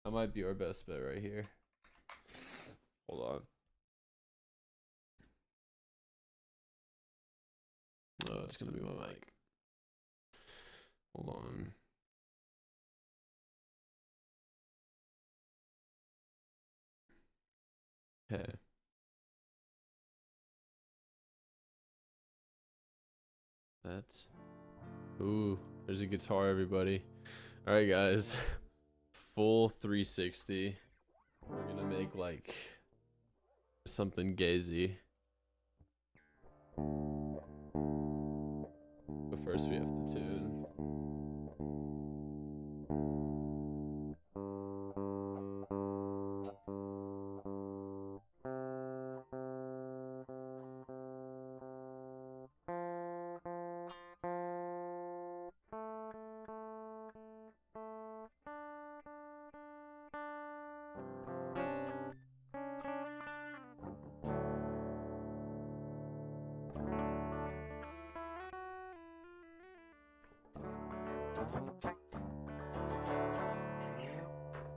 That might be our best bet right here. Hold on. Oh, it's gonna be my mic. Hold on. Okay. That's. Ooh, there's a guitar, everybody. All right, guys. Full 360. We're gonna make like something gazy. But first we have to tune.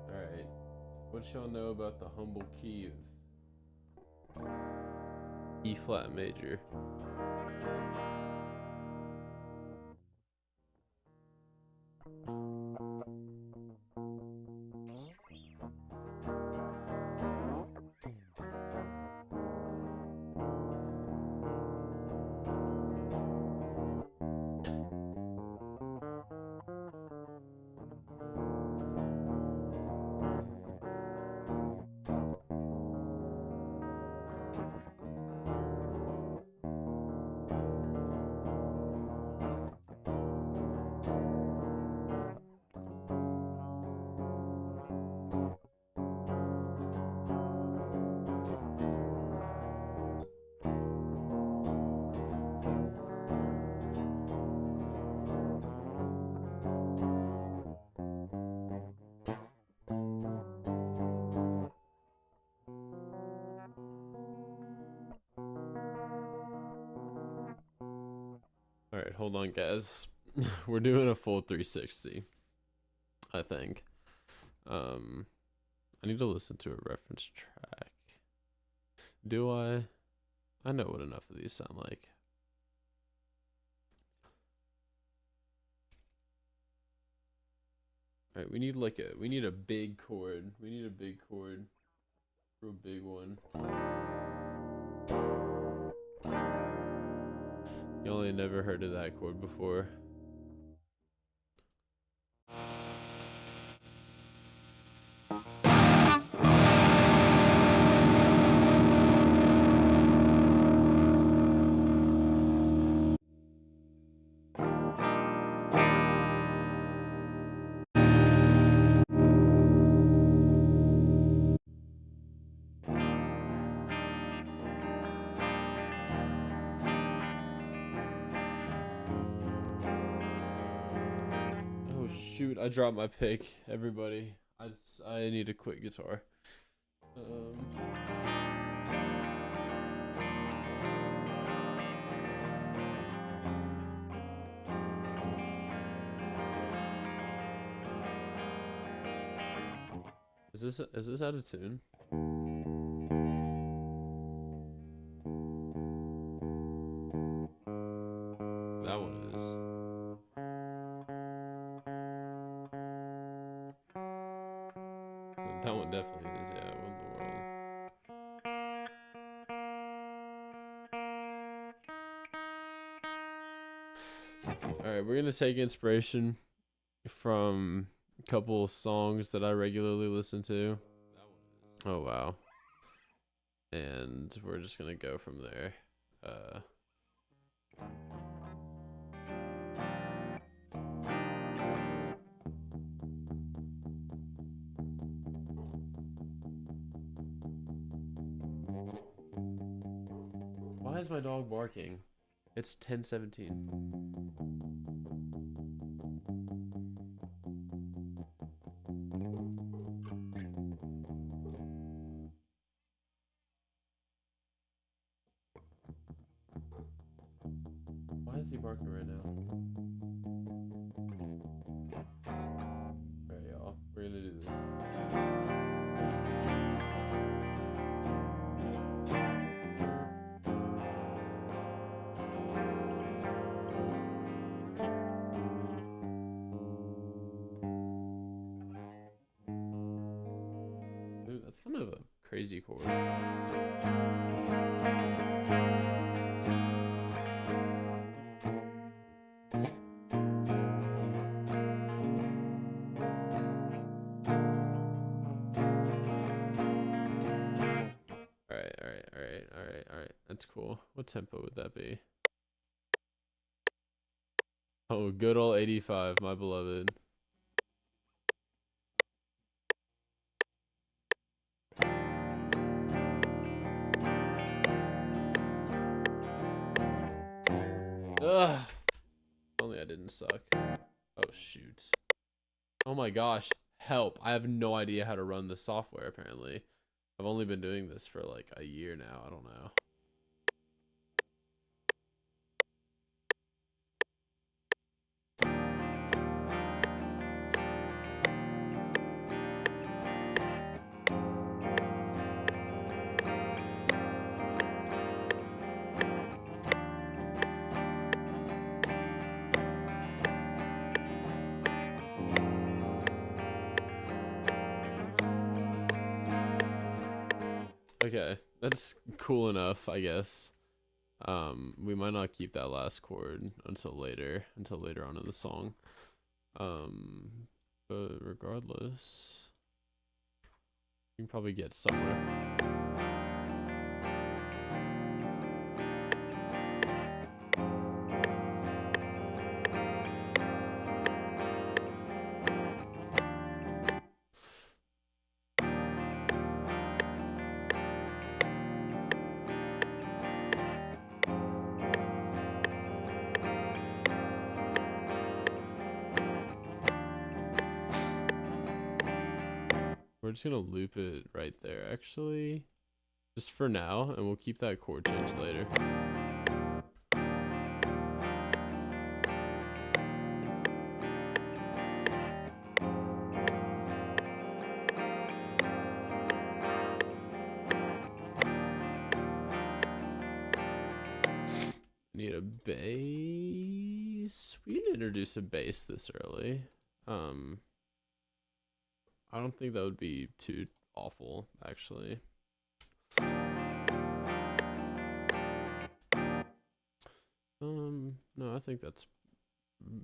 Alright, what y'all know about the humble key of E flat major? Alright, hold on guys. We're doing a full 360, I think. I need to listen to a reference track. Do I? I know what enough of these sound like. Alright, we need a big chord. We need a big chord. Real big one. Y'all ain't never heard of that chord before. Shoot, I dropped my pick, everybody. I need a quick guitar. Is this out of tune? That one is. That one definitely is, yeah. What in the world? Alright, we're gonna take inspiration from a couple songs that I regularly listen to. Oh wow. And we're just gonna go from there. Why is my dog barking? It's 10:17. Why is he barking right now? Alright, y'all. We're gonna do this. That's kind of a crazy chord. Alright. That's cool. What tempo would that be? Oh, good old 85, my beloved. Ugh. Only I didn't suck. Oh, shoot. Oh my gosh. Help. I have no idea how to run the software, apparently. I've only been doing this for like a year now. I don't know. Okay, that's cool enough, I guess. We might not keep that last chord until later on in the song. But regardless, you can probably get somewhere. We're just gonna loop it right there, actually, just for now, and we'll keep that chord change later. Need a bass. We can introduce a bass this early. I don't think that would be too awful, actually. No, I think that's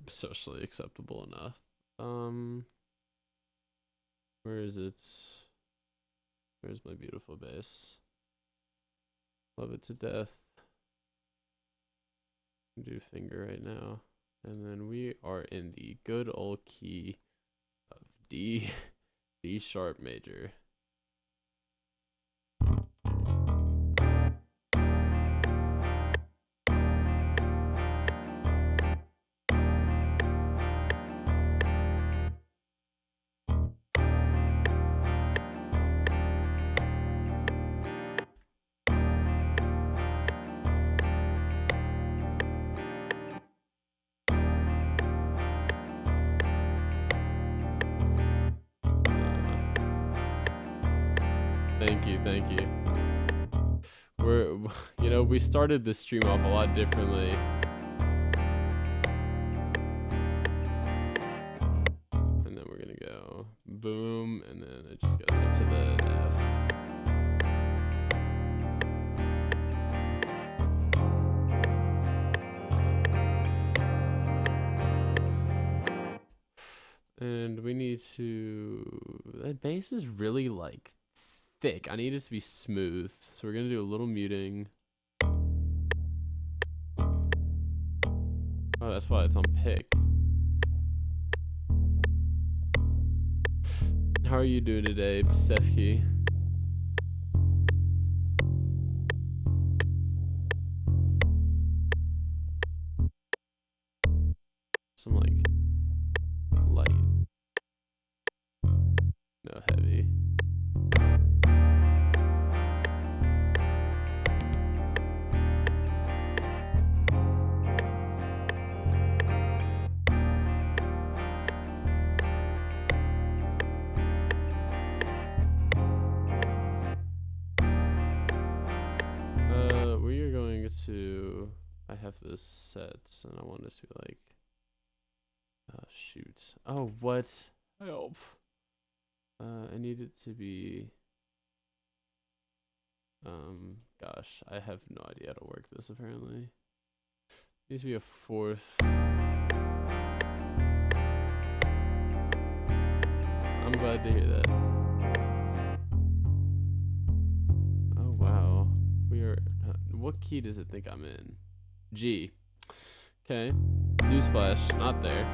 socially acceptable enough. Where is it? Where's my beautiful bass? Love it to death. Do finger right now. And then we are in the good old key of D sharp major. Thank you. We started this stream off a lot differently. And then we're gonna go boom, and then it just goes up to the F. And we need to, that bass is really like thick. I need it to be smooth, so we're gonna do a little muting. Oh, that's why it's on pick. How are you doing today, Sefki? Some like light, no heavy. I have this set and I want it to be like, oh shoot, oh what, help, I need it to be, gosh, I have no idea how to work this apparently. It needs to be a fourth. I'm glad to hear that. Oh wow, we are, what key does it think I'm in? G. Okay. Newsflash, not there.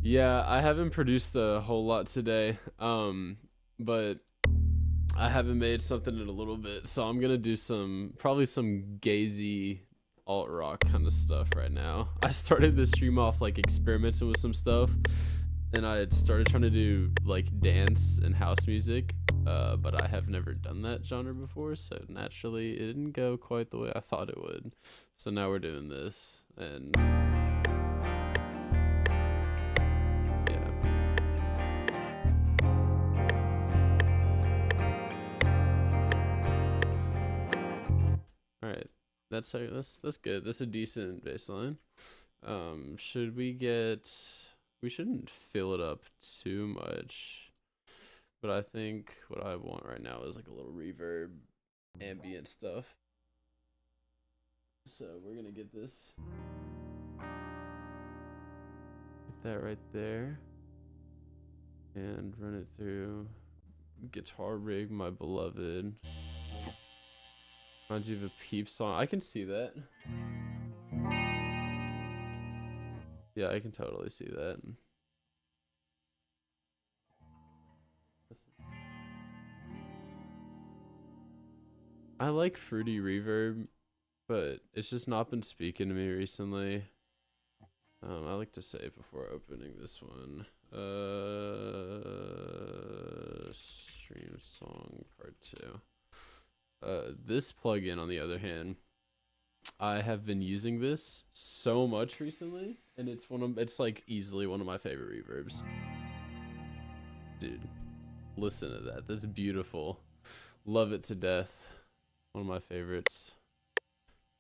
Yeah, I haven't produced a whole lot today, but I haven't made something in a little bit, so I'm gonna do probably some gazy alt rock kind of stuff right now. I started the stream off like experimenting with some stuff, and I had started trying to do like dance and house music, but I have never done that genre before, so naturally it didn't go quite the way I thought it would. So now we're doing this, and alright, that's good. That's a decent baseline. We shouldn't fill it up too much, but I think what I want right now is like a little reverb, ambient stuff. So we're gonna get this, get that right there, and run it through Guitar Rig, my beloved. Reminds you of a Peep song. I can see that. Yeah, I can totally see that. I like fruity reverb, but it's just not been speaking to me recently. I like to say it before opening this one. Stream song part 2. This plugin, on the other hand, I have been using this so much recently, and it's like easily one of my favorite reverbs. Dude, listen to that. That's beautiful. Love it to death. One of my favorites.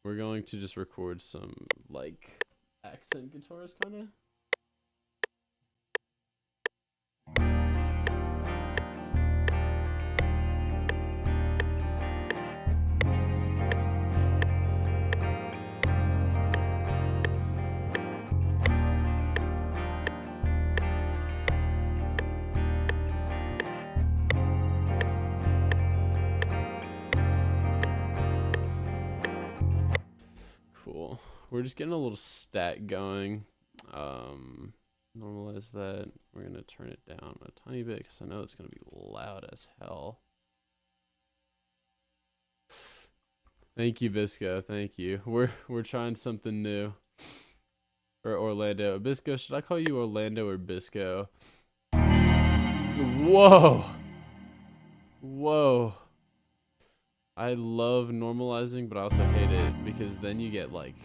We're going to just record some like accent guitars kind of. Cool. We're just getting a little stack going. Normalize that. We're gonna turn it down a tiny bit because I know it's gonna be loud as hell. Thank you, Bisco. Thank you. We're trying something new. Or Orlando. Bisco, should I call you Orlando or Bisco? Whoa. Whoa. I love normalizing, but I also hate it because then you get like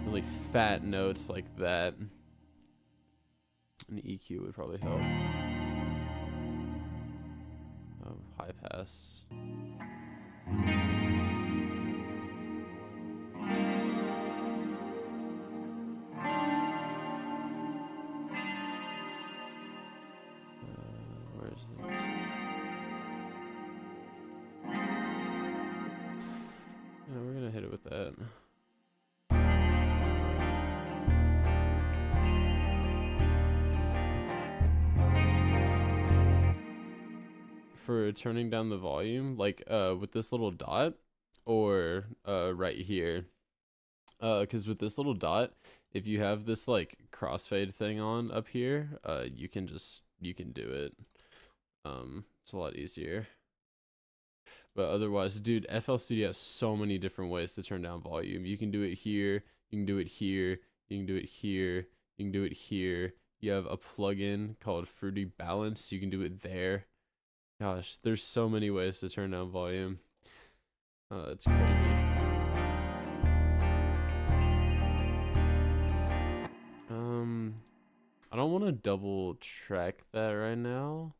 really fat notes like that. An EQ would probably help. Oh, high pass. Where is it? Yeah, we're gonna hit it with that. For turning down the volume, like with this little dot, or right here, because with this little dot, if you have this like crossfade thing on up here, you can do it. It's a lot easier. But otherwise, dude, FL Studio has so many different ways to turn down volume. You can do it here, you can do it here, you can do it here, you can do it here. You have a plugin called Fruity Balance, you can do it there. Gosh, there's so many ways to turn down volume. It's crazy. I don't want to double track that right now.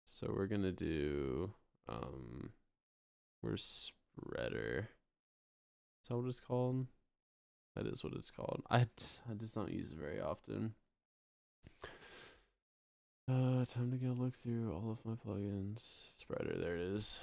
So we're gonna do where's spreader? Is that what it's called? That is what it's called. I just don't use it very often. Time to go look through all of my plugins. Spreader, there it is.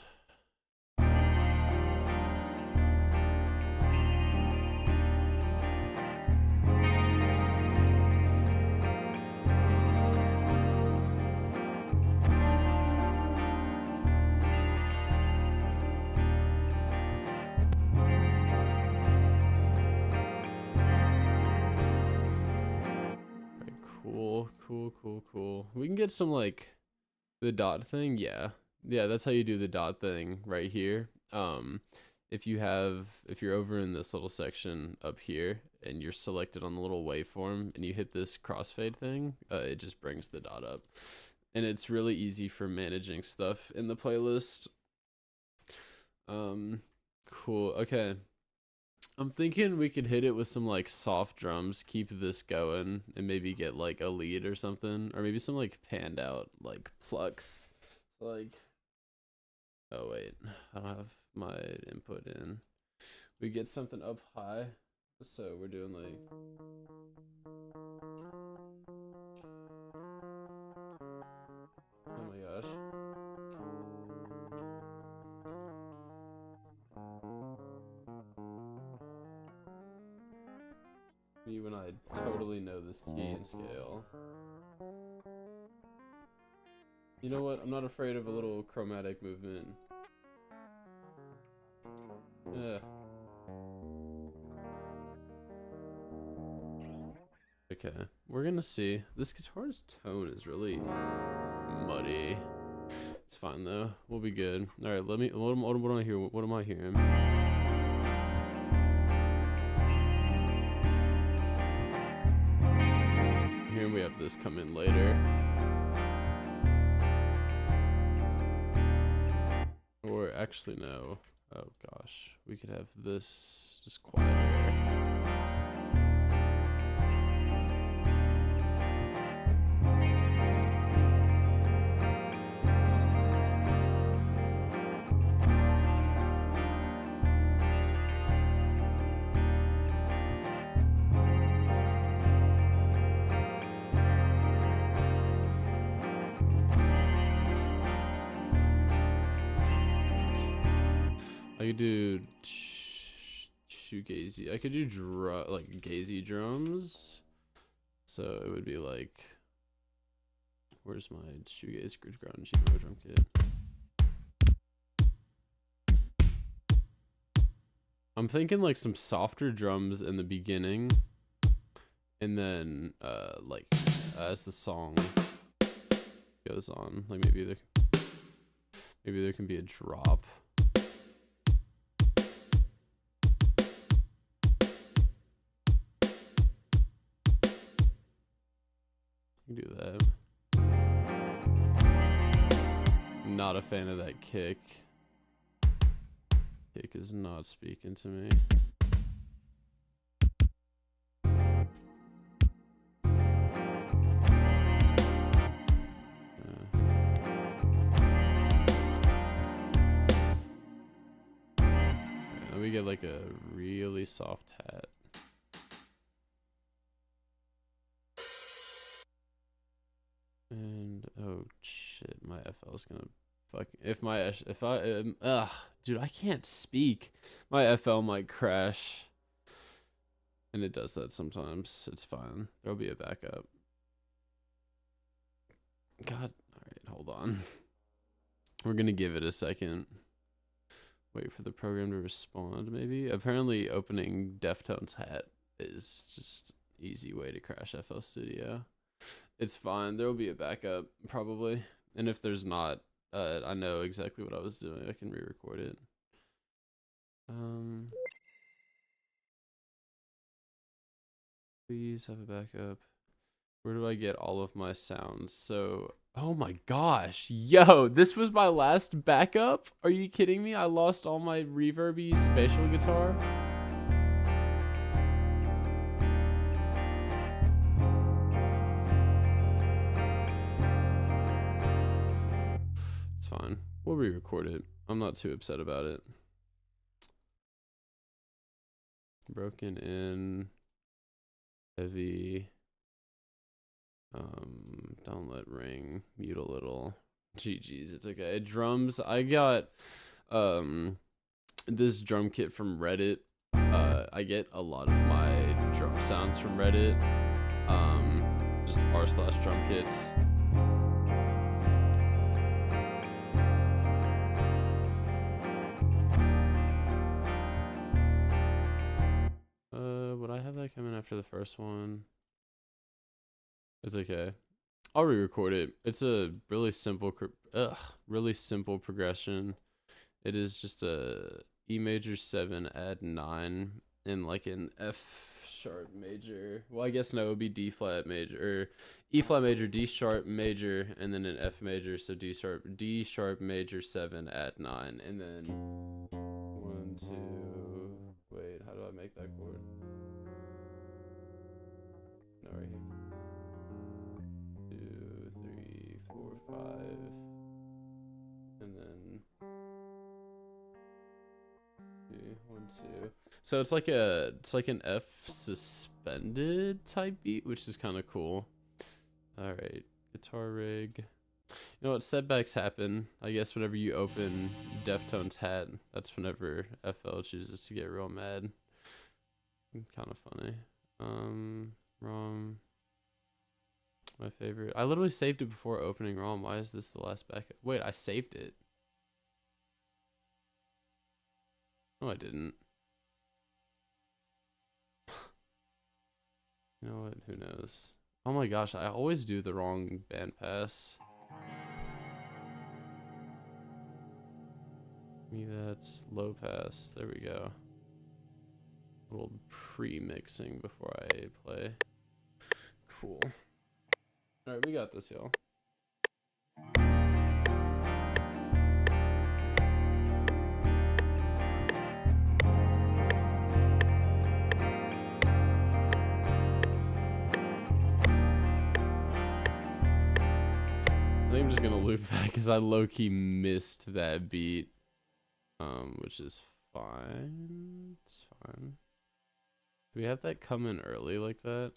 Cool. We can get some like the dot thing. Yeah, that's how you do the dot thing right here. If you're over in this little section up here and you're selected on the little waveform and you hit this crossfade thing, it just brings the dot up, and it's really easy for managing stuff in the playlist. Cool. Okay, I'm thinking we could hit it with some like soft drums, keep this going, and maybe get like a lead or something, or maybe some like panned out like plucks. Like, oh wait, I don't have my input in. We get something up high, so we're doing like. Oh my gosh. Me when I totally know this key and scale. You know what? I'm not afraid of a little chromatic movement. Yeah. Okay, we're gonna see. This guitar's tone is really muddy. It's fine though. We'll be good. All right, let me. What am I hearing? What am I hearing? Here we have this come in later. Or actually no. Oh gosh, we could have this just quieter. I could do shoegazy. I could do like gazy drums. So it would be like, where's my shoegaze ground drum kit? I'm thinking like some softer drums in the beginning, and then like as the song goes on, like maybe there can be a drop. Do that. Not a fan of that kick. Kick is not speaking to me. Then we get like a really soft hat. And oh shit, my FL is gonna dude, I can't speak. My FL might crash, and it does that sometimes. It's fine. There'll be a backup. God, all right, hold on. We're gonna give it a second. Wait for the program to respond. Maybe. Apparently, opening Deftones hat is just easy way to crash FL Studio. It's fine. There will be a backup probably, and if there's not, I know exactly what I was doing. I can re-record it. Please have a backup. Where do I get all of my sounds? So, oh my gosh, yo, this was my last backup? Are you kidding me? I lost all my reverby spatial guitar. It's fine. We'll re-record it. I'm not too upset about it. Broken in. Heavy. Don't let ring. Mute a little. GG's, it's okay. Drums, I got this drum kit from Reddit. I get a lot of my drum sounds from Reddit. Just r/drum kits. Would I have that coming after the first one? It's okay. I'll re-record it. It's a really simple progression. It is just a E major 7 add 9 in like an F sharp major. Well, I guess no, it would be D flat major or E flat major, D sharp major, and then an F major. So D sharp major 7 add 9, and then 1, 2. Wait, how do I make that chord? No, right here. 2, 3, 4, 5, and then 1, 2. So it's like an F suspended type beat, which is kind of cool. All right, guitar rig. You know what? Setbacks happen. I guess whenever you open Deftones hat, that's whenever FL chooses to get real mad. Kind of funny. ROM. My favorite. I literally saved it before opening ROM. Why is this the last backup? Wait, I saved it. No, I didn't. You know what? Who knows? Oh my gosh, I always do the wrong bandpass. Maybe that's low pass. There we go. A little pre-mixing before I play. Cool. Alright, we got this, y'all. I think I'm just gonna loop that because I low-key missed that beat. Which is fine. It's fine. Do we have that come in early like that?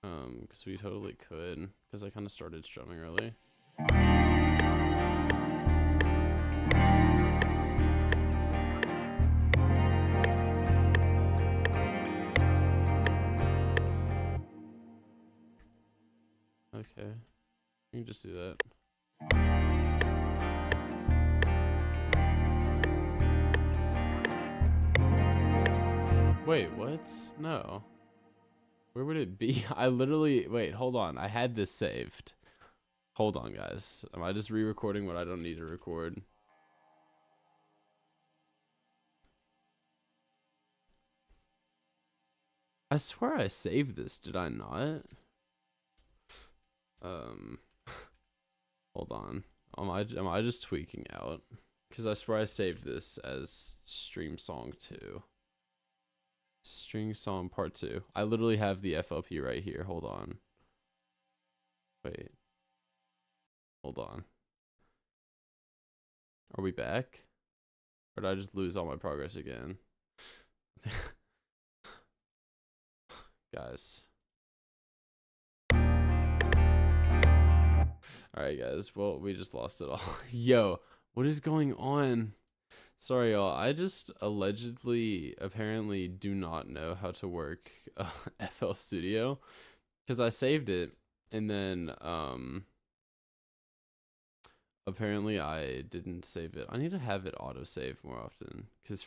Because we totally could. Because I kind of started strumming early. Okay. You can just do that. Wait, what? No. Where would it be? I literally... Wait, hold on. I had this saved. Hold on, guys. Am I just re-recording what I don't need to record? I swear I saved this. Did I not? Hold on. Am I just tweaking out? Because I swear I saved this as stream song 2. String song part 2. I literally have the FLP right here. Hold on. Wait. Hold on. Are we back? Or did I just lose all my progress again? Guys. Alright, guys. Well, we just lost it all. Yo, what is going on? Sorry, y'all. I just apparently do not know how to work FL Studio because I saved it and then apparently I didn't save it. I need to have it autosave more often because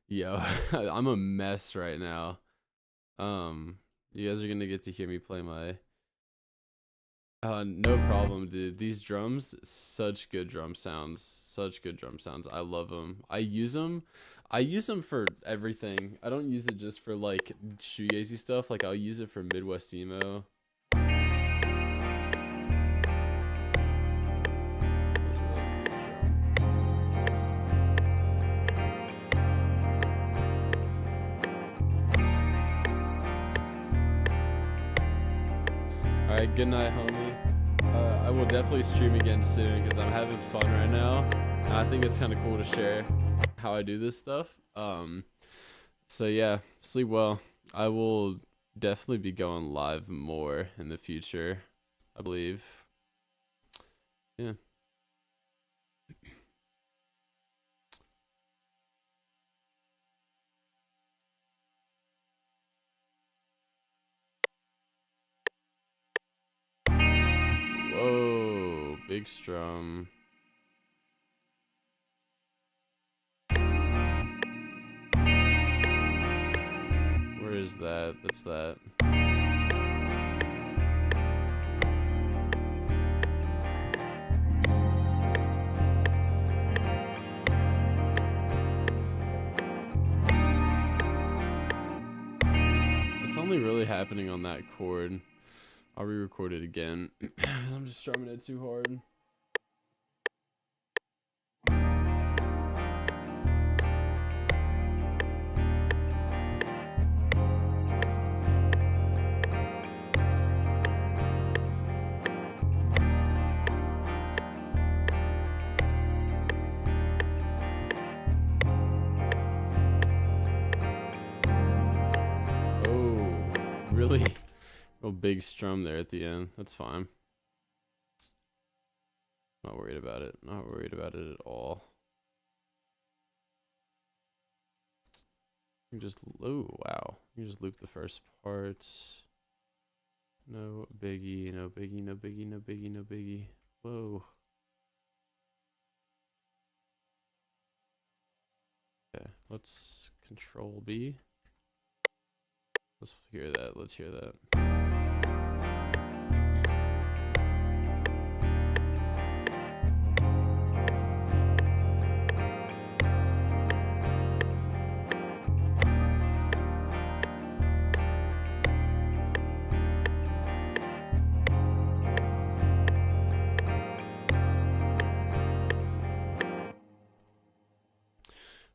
yo, I'm a mess right now. You guys are gonna get to hear me play my no problem, dude. These drums, such good drum sounds. Such good drum sounds. I love them. I use them for everything. I don't use it just for like shoegazy stuff. Like I'll use it for Midwest emo. Alright, good night, homie. I will definitely stream again soon because I'm having fun right now. And I think it's kind of cool to share how I do this stuff. So yeah, sleep well. I will definitely be going live more in the future, I believe. Yeah. Whoa, big strum. Where is that? That's that. happening on that chord. I'll re-record it again because I'm just strumming it too hard. Really real big strum there at the end. That's fine. Not worried about it. Not worried about it at all. You just, oh wow. You just loop the first part. No biggie, no biggie, no biggie, no biggie, no biggie. Whoa. Okay, let's Control B. Let's hear that. Let's hear that.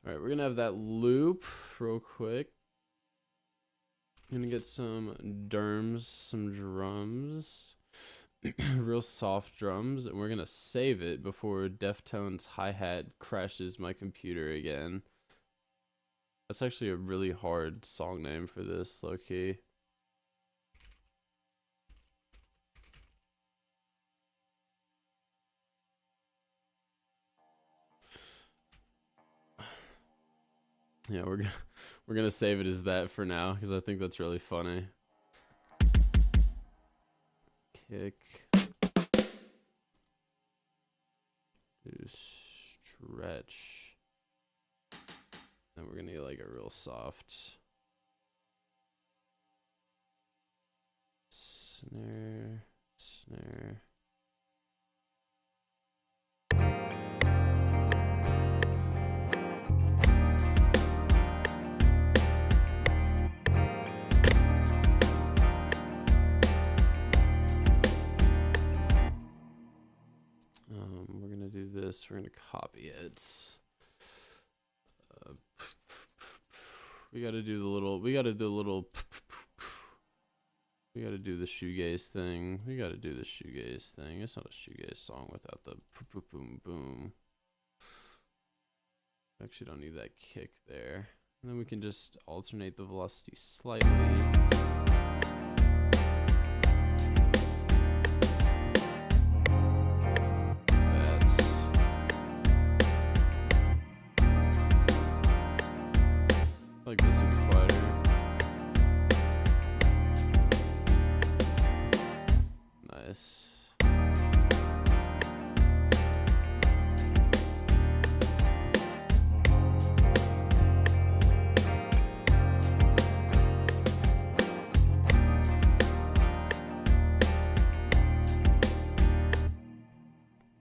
All right, we're gonna have that loop real quick. I'm gonna get some drums, real soft drums, and we're gonna save it before Deftones hi-hat crashes my computer again. That's actually a really hard song name for this, low-key. Yeah, we're gonna save it as that for now because I think that's really funny. Kick. Do stretch. Then we're gonna get like a real soft snare, snare. We're gonna do this. We're gonna copy it. We gotta do the little. We gotta do a little. We gotta do the shoegaze thing. We gotta do the shoegaze thing. It's not a shoegaze song without the boom boom. Actually, don't need that kick there. And then we can just alternate the velocity slightly. Like this would be quieter. Nice.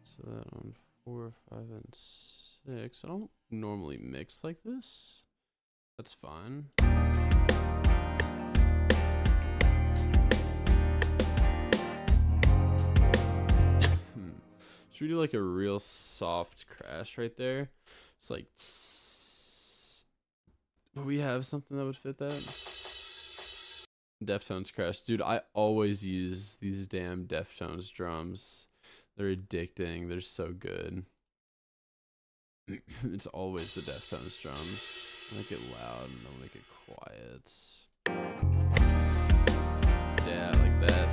So that on 4, 5, and 6. I don't normally mix like this. That's fine. Should we do like a real soft crash right there? It's like, do we have something that would fit that? Deftones crash. Dude, I always use these damn Deftones drums. They're addicting. They're so good. It's always the Deftones drums. Make it loud and don't make it quiet. Yeah, like that.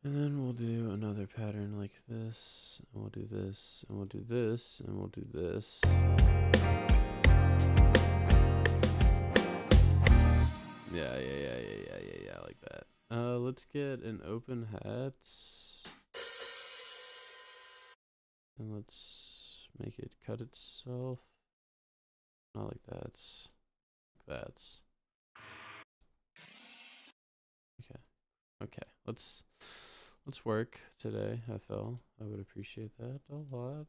And then we'll do another pattern like this. And we'll do this, and we'll do this, and we'll do this. Yeah, like that. Let's get an open hat. And let's make it cut itself. Not like that. Like that. Okay. Okay. Let's let's work today, FL. I would appreciate that a lot.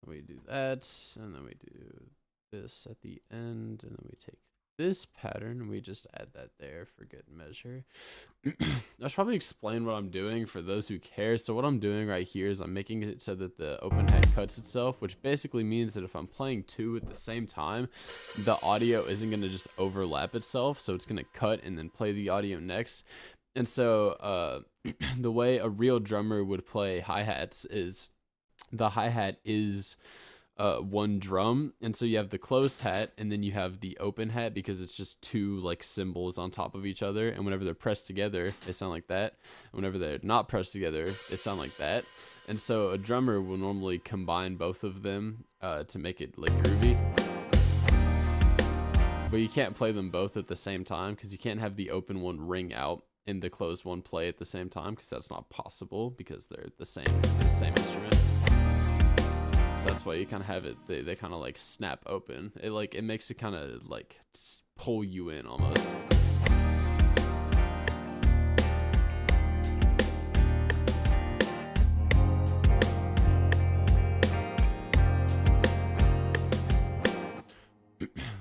We do that, and then we do this at the end, and then we take this pattern and we just add that there for good measure. I should probably explain what I'm doing for those who care. So what I'm doing right here is I'm making it so that the open hat cuts itself, which basically means that if I'm playing two at the same time, the audio isn't going to just overlap itself, so it's going to cut and then play the audio next. And so the way a real drummer would play hi-hats is the hi-hat is one drum, and so you have the closed hat and then you have the open hat, because it's just two like cymbals on top of each other, and whenever they're pressed together they sound like that, and whenever they're not pressed together they sound like that. And so a drummer will normally combine both of them to make it like groovy, but you can't play them both at the same time, because you can't have the open one ring out and the closed one play at the same time, because that's not possible, because they're the same instrument. So that's why you kind of have it, they kind of like snap open. It makes it kind of like pull you in almost.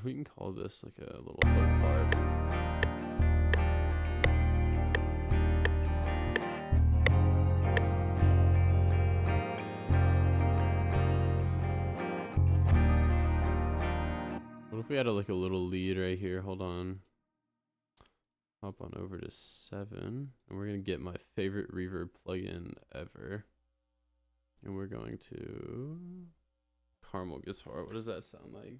We can call this like a little hook part. What if we had like a little lead right here? Hold on. Hop on over to 7, and we're gonna get my favorite reverb plugin ever, and we're going to Caramel Guitar. What does that sound like?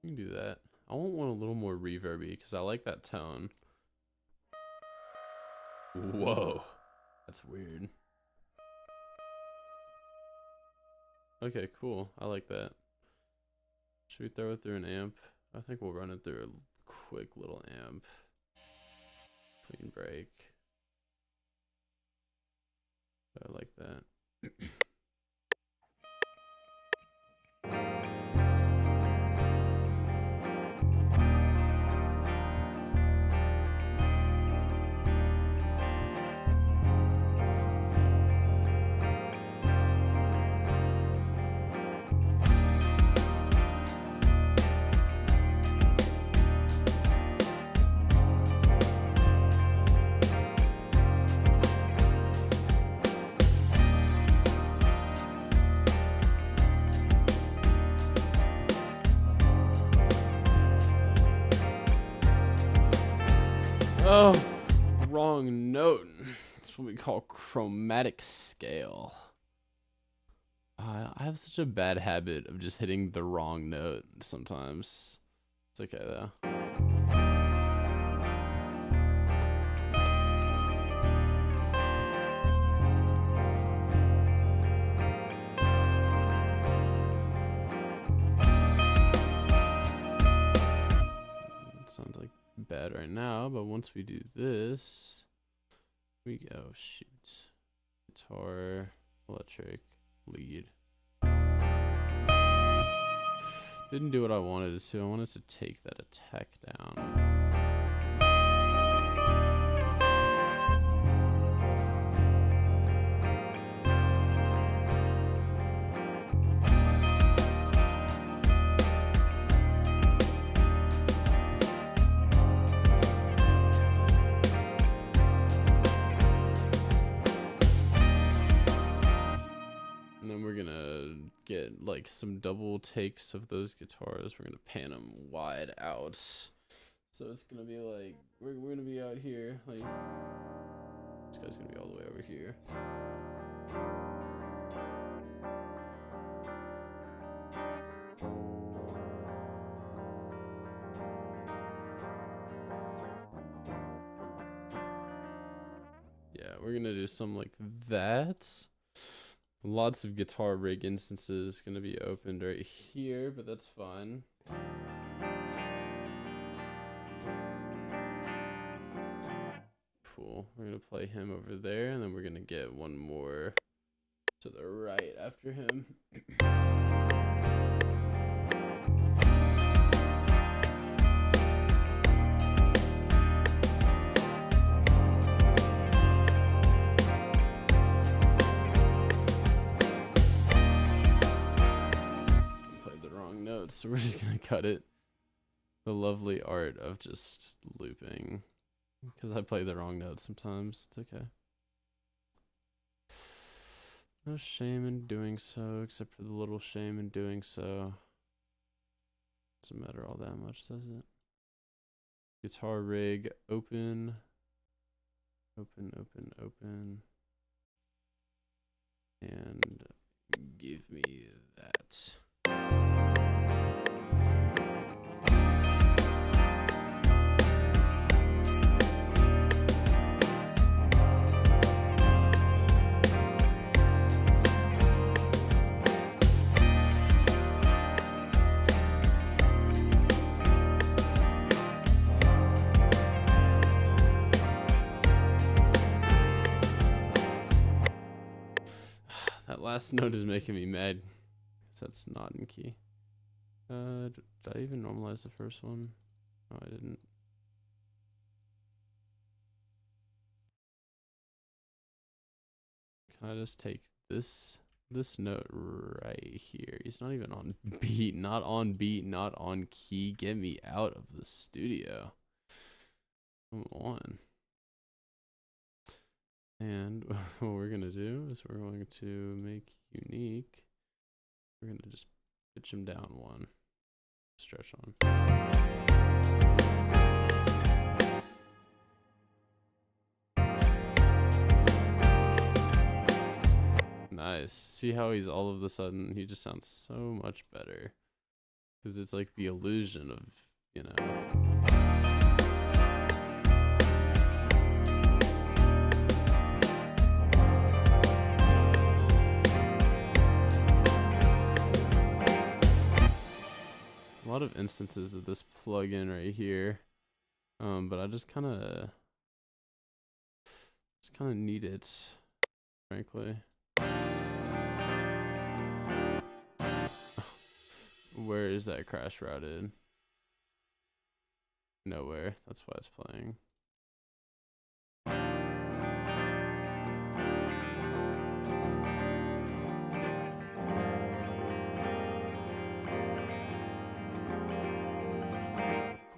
You can do that. I want one a little more reverby because I like that tone. Whoa. That's weird. Okay, cool. I like that. Should we throw it through an amp? I think we'll run it through a quick little amp. Clean break. I like that. Oh, wrong note. That's what we call chromatic scale. I have such a bad habit of just hitting the wrong note sometimes. It's okay though. Sounds like bad right now, but once we do this, we go shoot. Guitar, electric, lead. Didn't do what I wanted it to. I wanted to take that attack down. Get like some double takes of those guitars. We're gonna pan them wide out, so it's gonna be like we're gonna be out here, like this guy's gonna be all the way over here. Yeah, we're gonna do something like that. Lots of guitar rig instances gonna be opened right here, but that's fine. Cool. We're gonna play him over there, and then we're gonna get one more to the right after him. so we're just gonna cut it. The lovely art of just looping, because I play the wrong note sometimes. It's okay. No shame in doing so, except for the little shame in doing so. Doesn't matter all that much, does it? Guitar rig, open. Open, open, open. And give me that. That last note is making me mad, because that's not in key. Did I even normalize the first one? No, I didn't. Can I just take this note right here? He's not even on beat, not on beat, not on key. Get me out of the studio. Come on. And what we're gonna do is we're going to make unique. We're gonna just pitch him down one. Stretch on. Nice. See how he's all of a sudden, he just sounds so much better. Because it's like the illusion of, you know. A lot of instances of this plugin right here, but I just kind of need it, frankly. Where is that crash routed? Nowhere. That's why it's playing.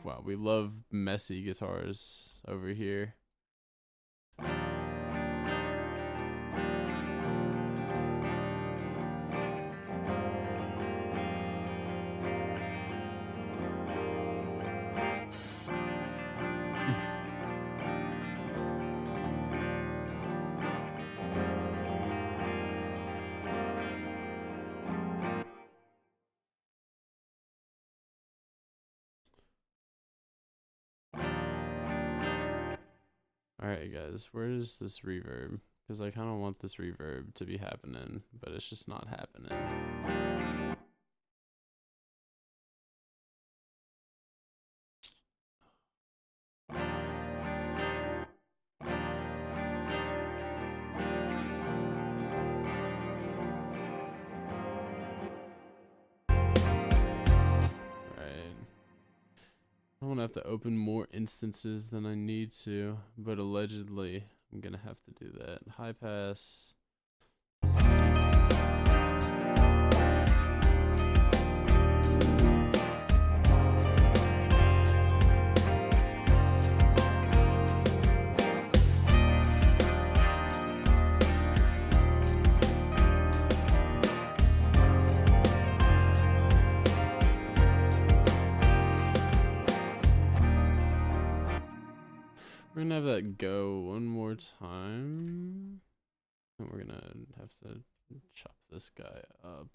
Wow, we love messy guitars over here. Alright guys, where is this reverb? Because I kind of want this reverb to be happening, but it's just not happening. I don't have to open more instances than I need to, but allegedly I'm gonna have to do that. High pass. We're gonna have that go one more time. And we're gonna have to chop this guy up.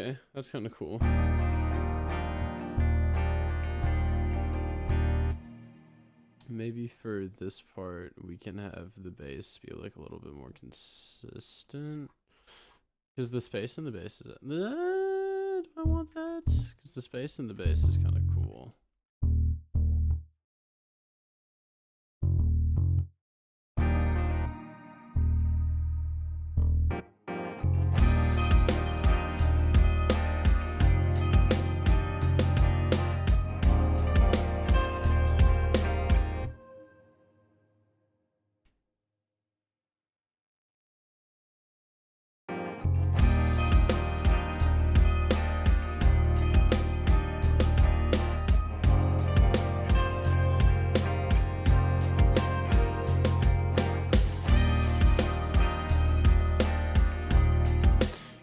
Okay, that's kind of cool. Maybe for this part, we can have the base be like a little bit more consistent. Because the space in the base is... do I want that? Because the space in the base is kind of cool.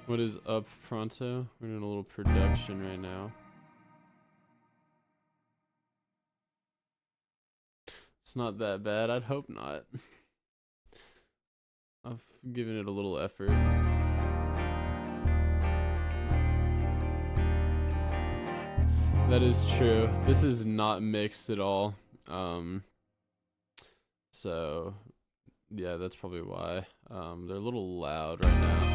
What is up, Pronto? We're doing a little production right now. It's not that bad. I'd hope not. I've given it a little effort. That is true. This is not mixed at all. So yeah, that's probably why. They're a little loud right now.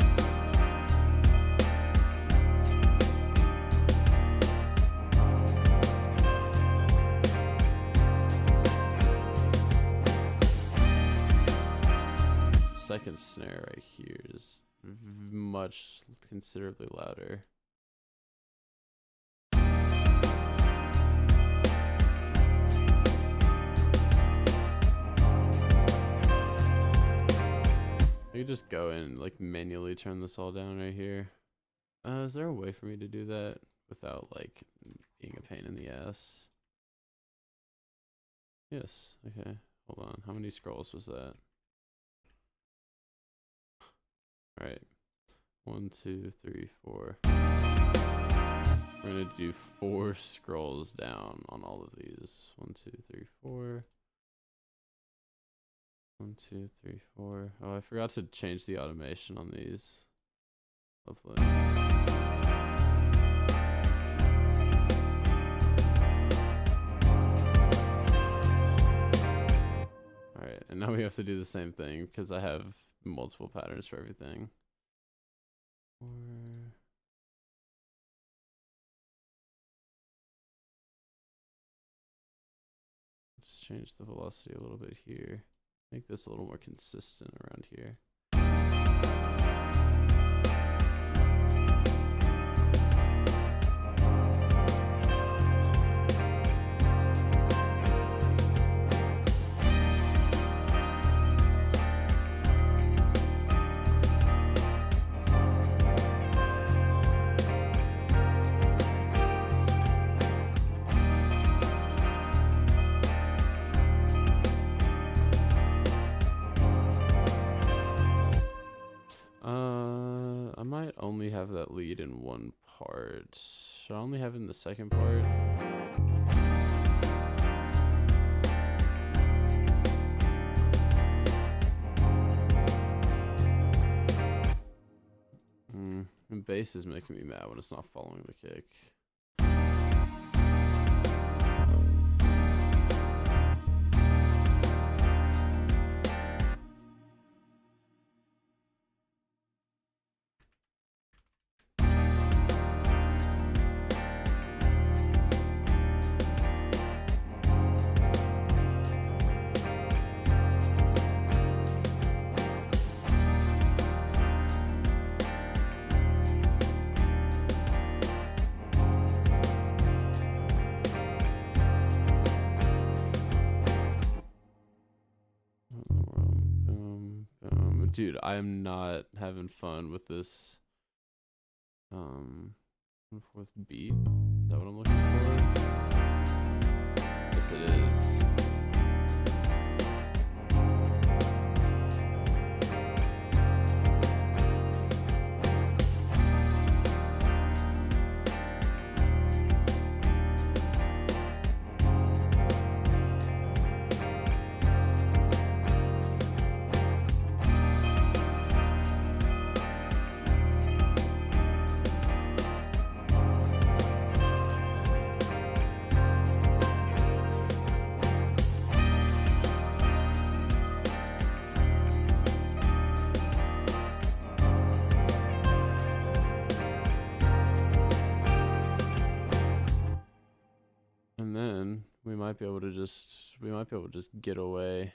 Second snare right here is much considerably louder. I could just go and like manually turn this all down right here. Is there a way for me to do that without like being a pain in the ass? Yes. Okay. Hold on. How many scrolls was that? All right, 1, 2, 3, 4. We're gonna do 4 scrolls down on all of these. 1, 2, 3, 4. 1, 2, 3, 4. Oh, I forgot to change the automation on these. Lovely. All right, and now we have to do the same thing because I have multiple patterns for everything. Just change the velocity a little bit here. Make this a little more consistent around here. I might only have that lead in one part. Should I only have it in the second part? And bass is making me mad when it's not following the kick. Dude, I am not having fun with this 1/4 beat. Is that what I'm looking for? Yes, it is. we might be able to just get away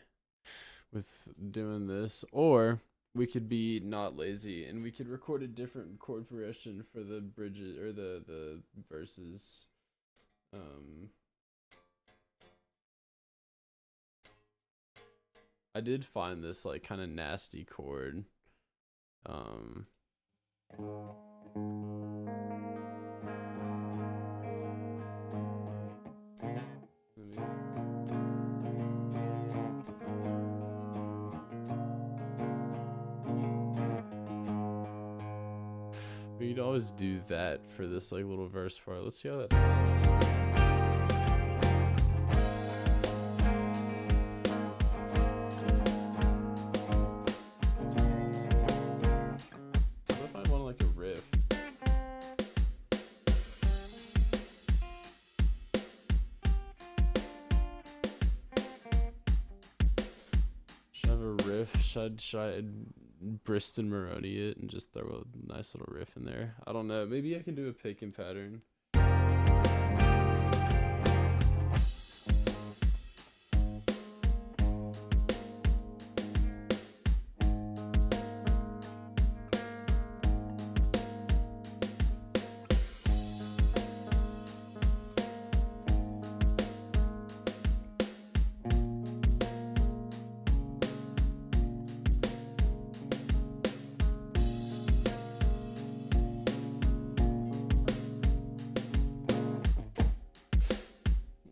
with doing this, or we could be not lazy and we could record a different chord progression for the bridges or the verses. I did find this like kind of nasty chord. We'd always do that for this like little verse part. Let's see how that sounds. Should I Briston Maroney it and just throw a nice little riff in there? I don't know. Maybe I can do a picking pattern.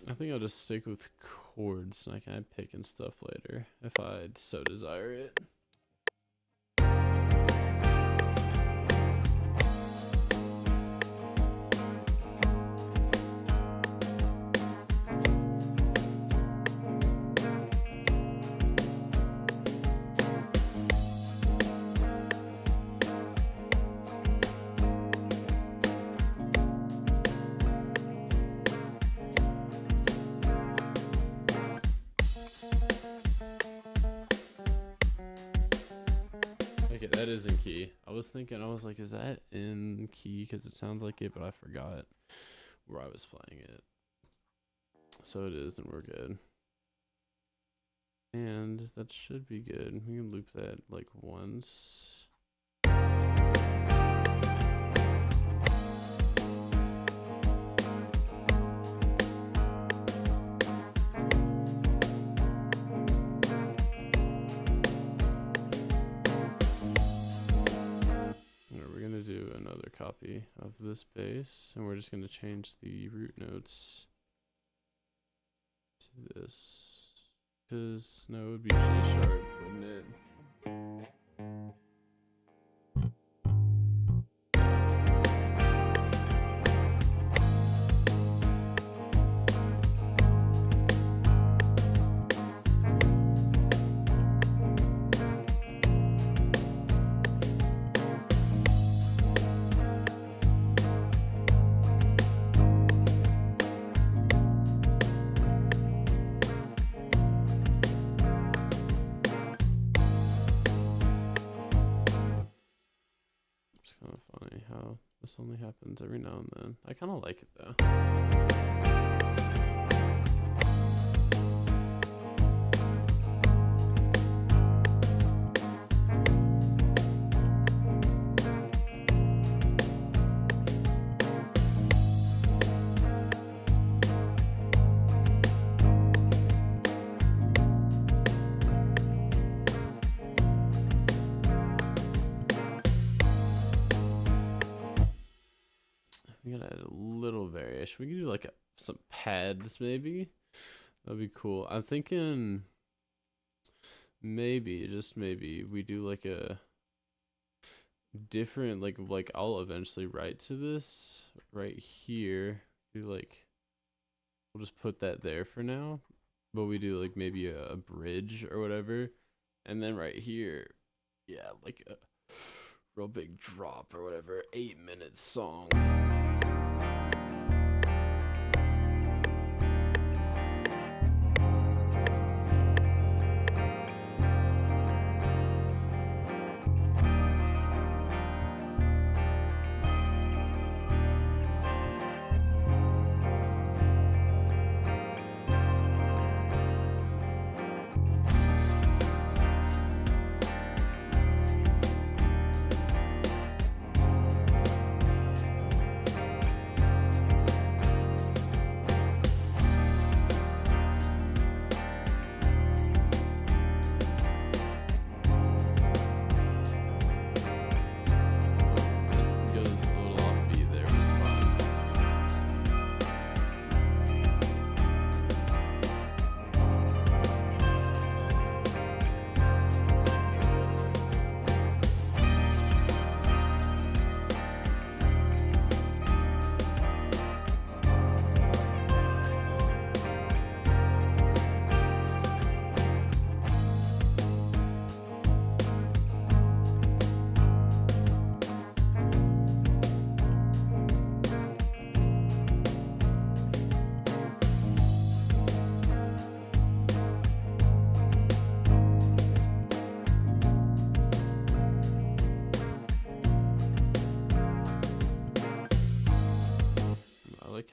I think I'll just stick with chords and I can add pick and stuff later if I so desire it. That is in key. I was thinking, I was like, is that in key? Because it sounds like it, but I forgot where I was playing it. So it is, and we're good. And that should be good. We can loop that like once. Copy of this bass, and we're just going to change the root notes to this, because no, it would be G sharp, wouldn't it? Kind of funny how this only happens every now and then. I kind of like it though. We gotta add a little variation. We could do like some pads maybe. That'd be cool. I'm thinking maybe, just maybe, we do like a different like I'll eventually write to this right here. Do like, we'll just put that there for now. But we do like maybe a bridge or whatever. And then right here, yeah, like a real big drop or whatever. 8-minute song.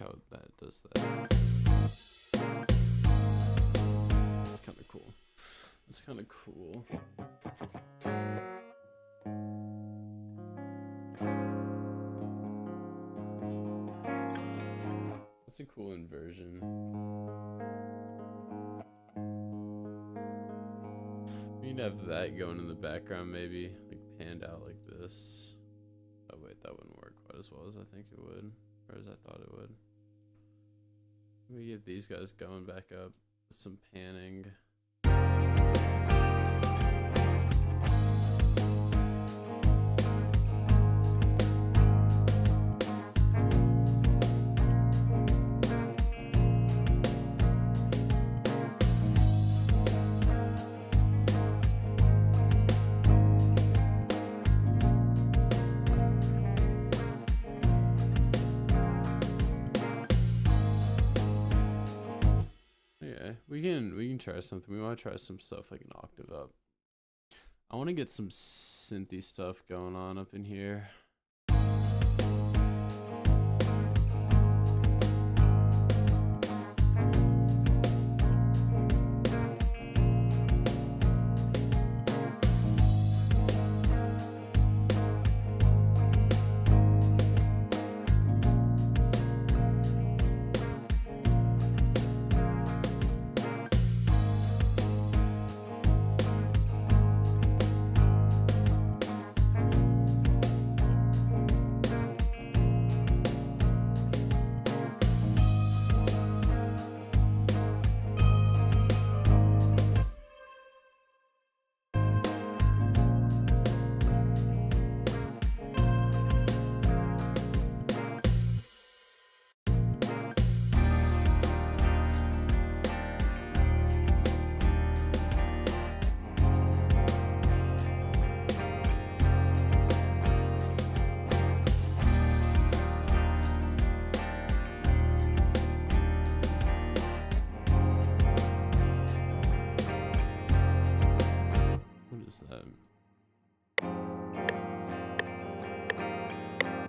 how that does that. It's kind of cool. It's kind of cool. That's a cool inversion. We can have that going in the background, maybe like panned out like this. Oh wait, that wouldn't work quite as well as I think it would, or as I thought it would. We get these guys going back up with some panning. We can try something. We want to try some stuff like an octave up. I want to get some synthy stuff going on up in here.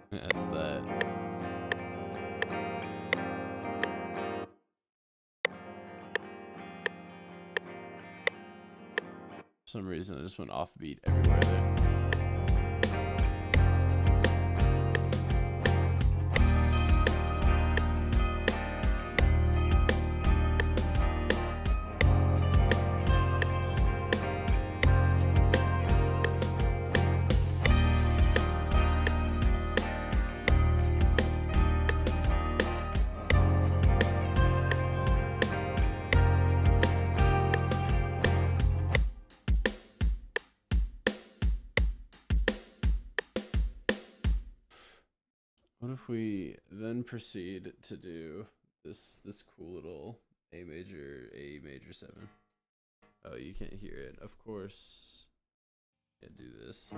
That's that. For some reason I just went offbeat everywhere there. What if we then proceed to do this cool little A major 7? Oh, you can't hear it. Of course. Can't do this.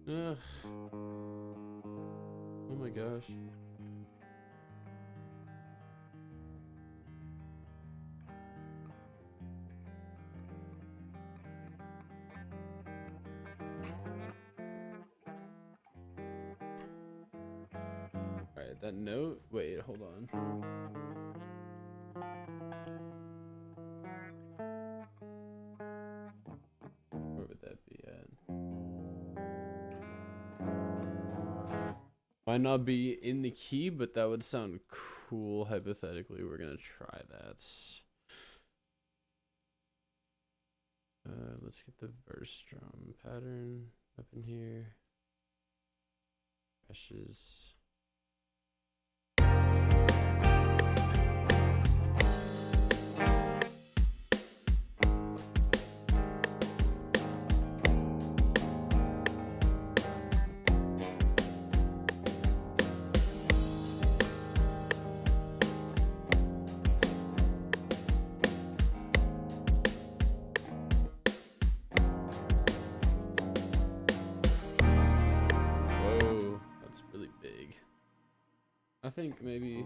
Ugh. Oh my gosh. Alright, that note. Wait, hold on. Where would that be at? Might not be in the key, but that would sound cool. Hypothetically, we're gonna try that. Let's get the verse drum pattern up in here. Crashes. think maybe.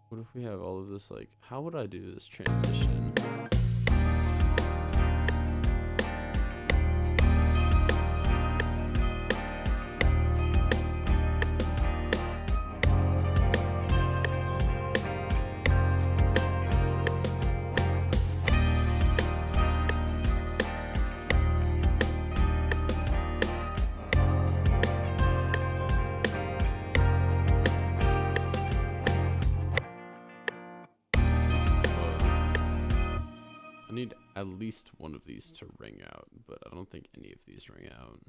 What if we have all of this, like, how would I do this transition? I need at least one of these to ring out, but I don't think any of these ring out.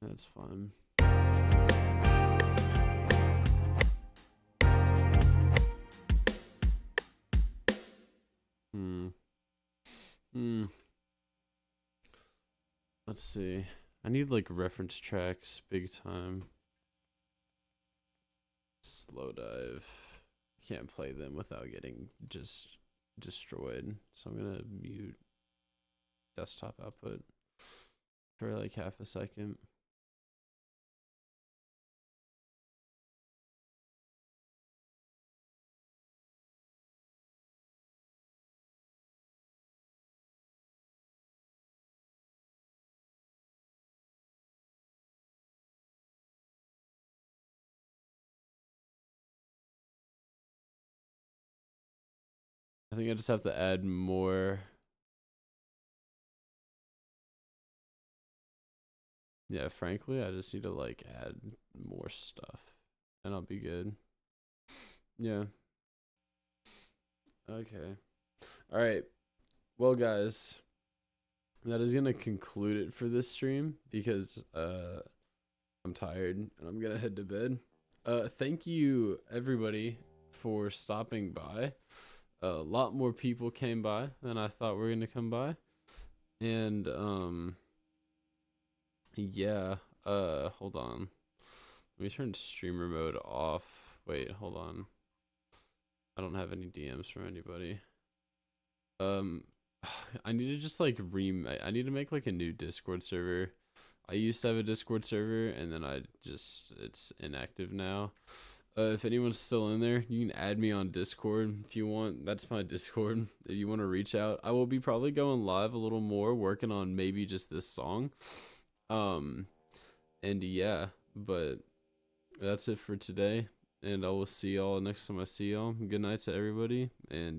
That's fine. Let's see. I need like reference tracks big time. Slow dive. Can't play them without getting just destroyed, so I'm gonna mute desktop output for like half a second. I think I just have to add more. Yeah, frankly, I just need to like add more stuff and I'll be good. Yeah. Okay. All right. Well, guys, that is going to conclude it for this stream because I'm tired and I'm going to head to bed. Thank you everybody for stopping by. A lot more people came by than I thought were going to come by. And yeah, hold on. Let me turn streamer mode off. Wait, hold on. I don't have any DMs from anybody. I need to just like I need to make like a new Discord server. I used to have a Discord server and then it's inactive now. If anyone's still in there, you can add me on Discord if you want. That's my Discord if you want to reach out. I will be probably going live a little more, working on maybe just this song. And yeah, but that's it for today. And I will see y'all next time I see y'all. Good night to everybody, and